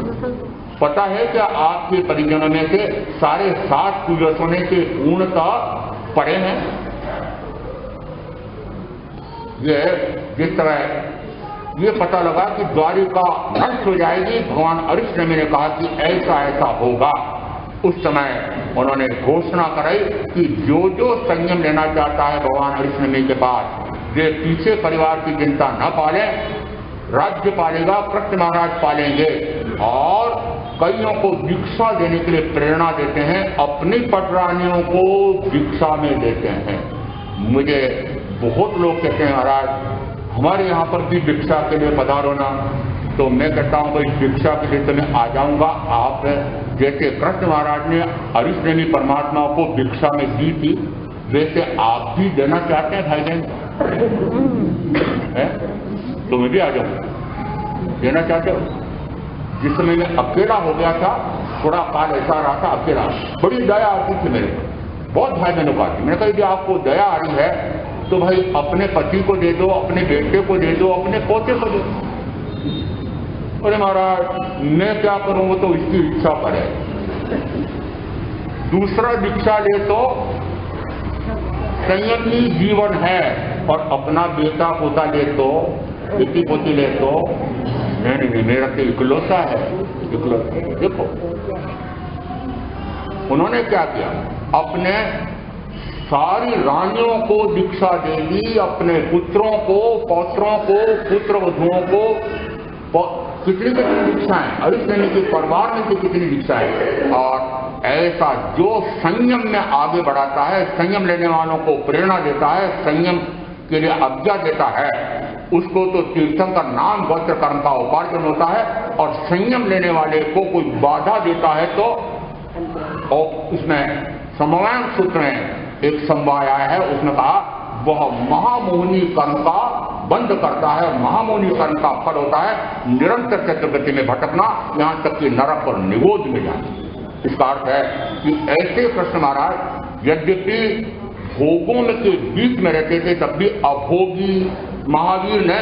पता है क्या आपके परिजनों में से सारे 7 कुव्यसनों से पूर्णतः परे हैं? ये जिस तरह ये पता लगा कि द्वारिका नष्ट हो जाएगी, भगवान अरिष्टनेमि ने कहा कि ऐसा ऐसा होगा। उस समय उन्होंने घोषणा कराई कि जो जो संयम लेना चाहता है भगवान अरिष्टनेमि के पास, वे पीछे परिवार की चिंता न पाले, राज्य पालेगा, कृष्ण महाराज पालेंगे। और कईयों को दीक्षा देने के लिए प्रेरणा देते हैं, अपनी पटरानियों को दीक्षा में देते हैं। मुझे बहुत लोग कहते हैं महाराज हमारे यहाँ पर भी भिक्षा के लिए पधारो ना, तो मैं कहता हूँ भाई भिक्षा के लिए तो मैं आ जाऊंगा। आप जैसे कृष्ण महाराज ने अरिष्टनेमि परमात्मा को भिक्षा में दी थी, वैसे आप भी देना चाहते हैं भाई बहन? तो मैं भी आ जाऊंगा। देना चाहते हो? जिस समय मैं अकेला हो गया था, थोड़ा काल ऐसा रहा था अकेला, बड़ी दया आती थी मेरे को, बहुत भाई बहनों को आती। मैंने कहा यदि आपको दया आ रही है तो भाई अपने पति को दे दो, अपने बेटे को दे दो, अपने पोते को दे दो। अरे महाराज मैं क्या करूं, वो तो इसकी इच्छा पर है। दूसरा दीक्षा ले तो संयमी जीवन है, और अपना बेटा पोता ले तो, बेटी पोती ले तो नहीं, मेरा तो इकलौता है, इकलौता। देखो उन्होंने क्या किया, अपने सारी रानियों को दीक्षा दे दी, अपने पुत्रों को, पौत्रों को, पुत्र वधुओं को। कितनी कितनी दीक्षाएं, अरिष्टनेमि के परिवार में से कितनी दीक्षाएं। और ऐसा जो संयम में आगे बढ़ाता है, संयम लेने वालों को प्रेरणा देता है, संयम के लिए आज्ञा देता है, उसको तो तीर्थंकर नाम गोत्र कर्म का उपार्जन होता है। और संयम लेने वाले को कोई बाधा देता है तो, और उसमें समवायन सूत्र में एक समवाय आया है, उसने कहा वह महामोहनी कर्म का बंद करता है। महामोहनी कर्म का फल होता है निरंतर चक्रगति में भटकना, यहाँ तक कि नरक और निगोद में जाना। इसका अर्थ है कि ऐसे कृष्ण महाराज यद्यपि भोगों में के बीच में रहते थे, तब भी अभोगी। महावीर ने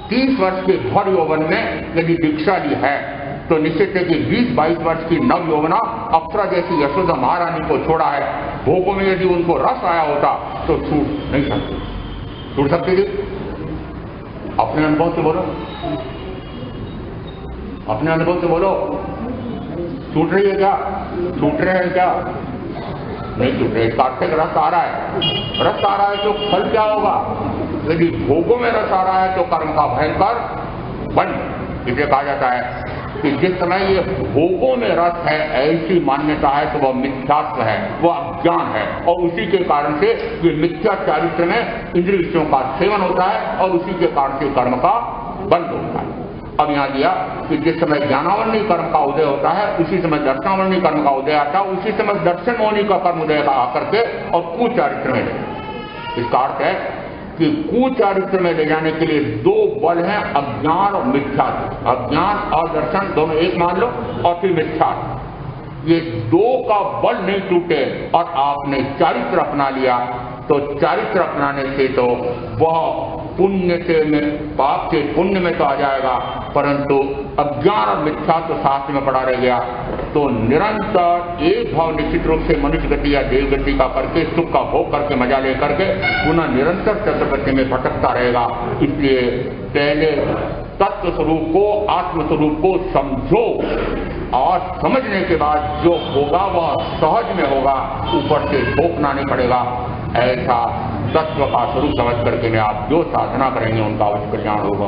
30 वर्ष के भर यौवन में यदि दीक्षा ली है तो निश्चित है कि 20-22 वर्ष की नव यौवना अप्सरा जैसी यशोदा महारानी को छोड़ा है। भोगों में यदि उनको रस आया होता तो छूट नहीं सकती, छूट सकती थी? अपने अनुभव से बोलो, अपने अनुभव से बोलो, छूट रही है क्या? छूट रहे हैं क्या? नहीं छूट रहे। कार्तिक रस आ रहा है, रस आ रहा है तो फल क्या होगा? यदि भोगों में रस आ रहा है तो कर्म का भयंकर बंध। इसे कहा जाता है कि जिस समय ये भोगों में रस है, ऐसी मान्यता है तो वह मिथ्यात्व है, वह अज्ञान है। और उसी के कारण से ये मिथ्या चारित्र में इंद्रिय विषयों का सेवन होता है, और उसी के कारण से कर्म का बंध होता है। अब यहाँ दिया कि जिस समय ज्ञानावरणी कर्म का उदय होता है, उसी समय दर्शनावरणी कर्म का उदय आता है, उसी समय दर्शन मोहनी का कर्म उदय आकर के और कुचारित्र में ले। इसका अर्थ है कि कुचारित्र में ले जाने के लिए 2 बल हैं, अज्ञान और मिथ्यात्व। अज्ञान और दर्शन दोनों एक मान लो, और फिर मिथ्यात्व। ये 2 का बल नहीं टूटे और आपने चारित्र अपना लिया, तो चारित्र अपनाने से तो वह पुण्य से पाप से पुण्य में तो आ जाएगा, परंतु अज्ञान और मिथ्यात्व शास्त्र में पड़ा रह गया तो निरंतर एक भाव निश्चित रूप से मनुष्य गति या देव गति का करके सुख का भोग करके मजा ले करके पुनः निरंतर चक्रगति में भटकता रहेगा। इसलिए पहले तत्व स्वरूप को, आत्म स्वरूप को समझो, और समझने के बाद जो होगा वह सहज में होगा, ऊपर से भोगना नहीं पड़ेगा। ऐसा तत्व का स्वरूप समझ करके में आप जो साधना करेंगे उनका अवश्य कल्याण होगा।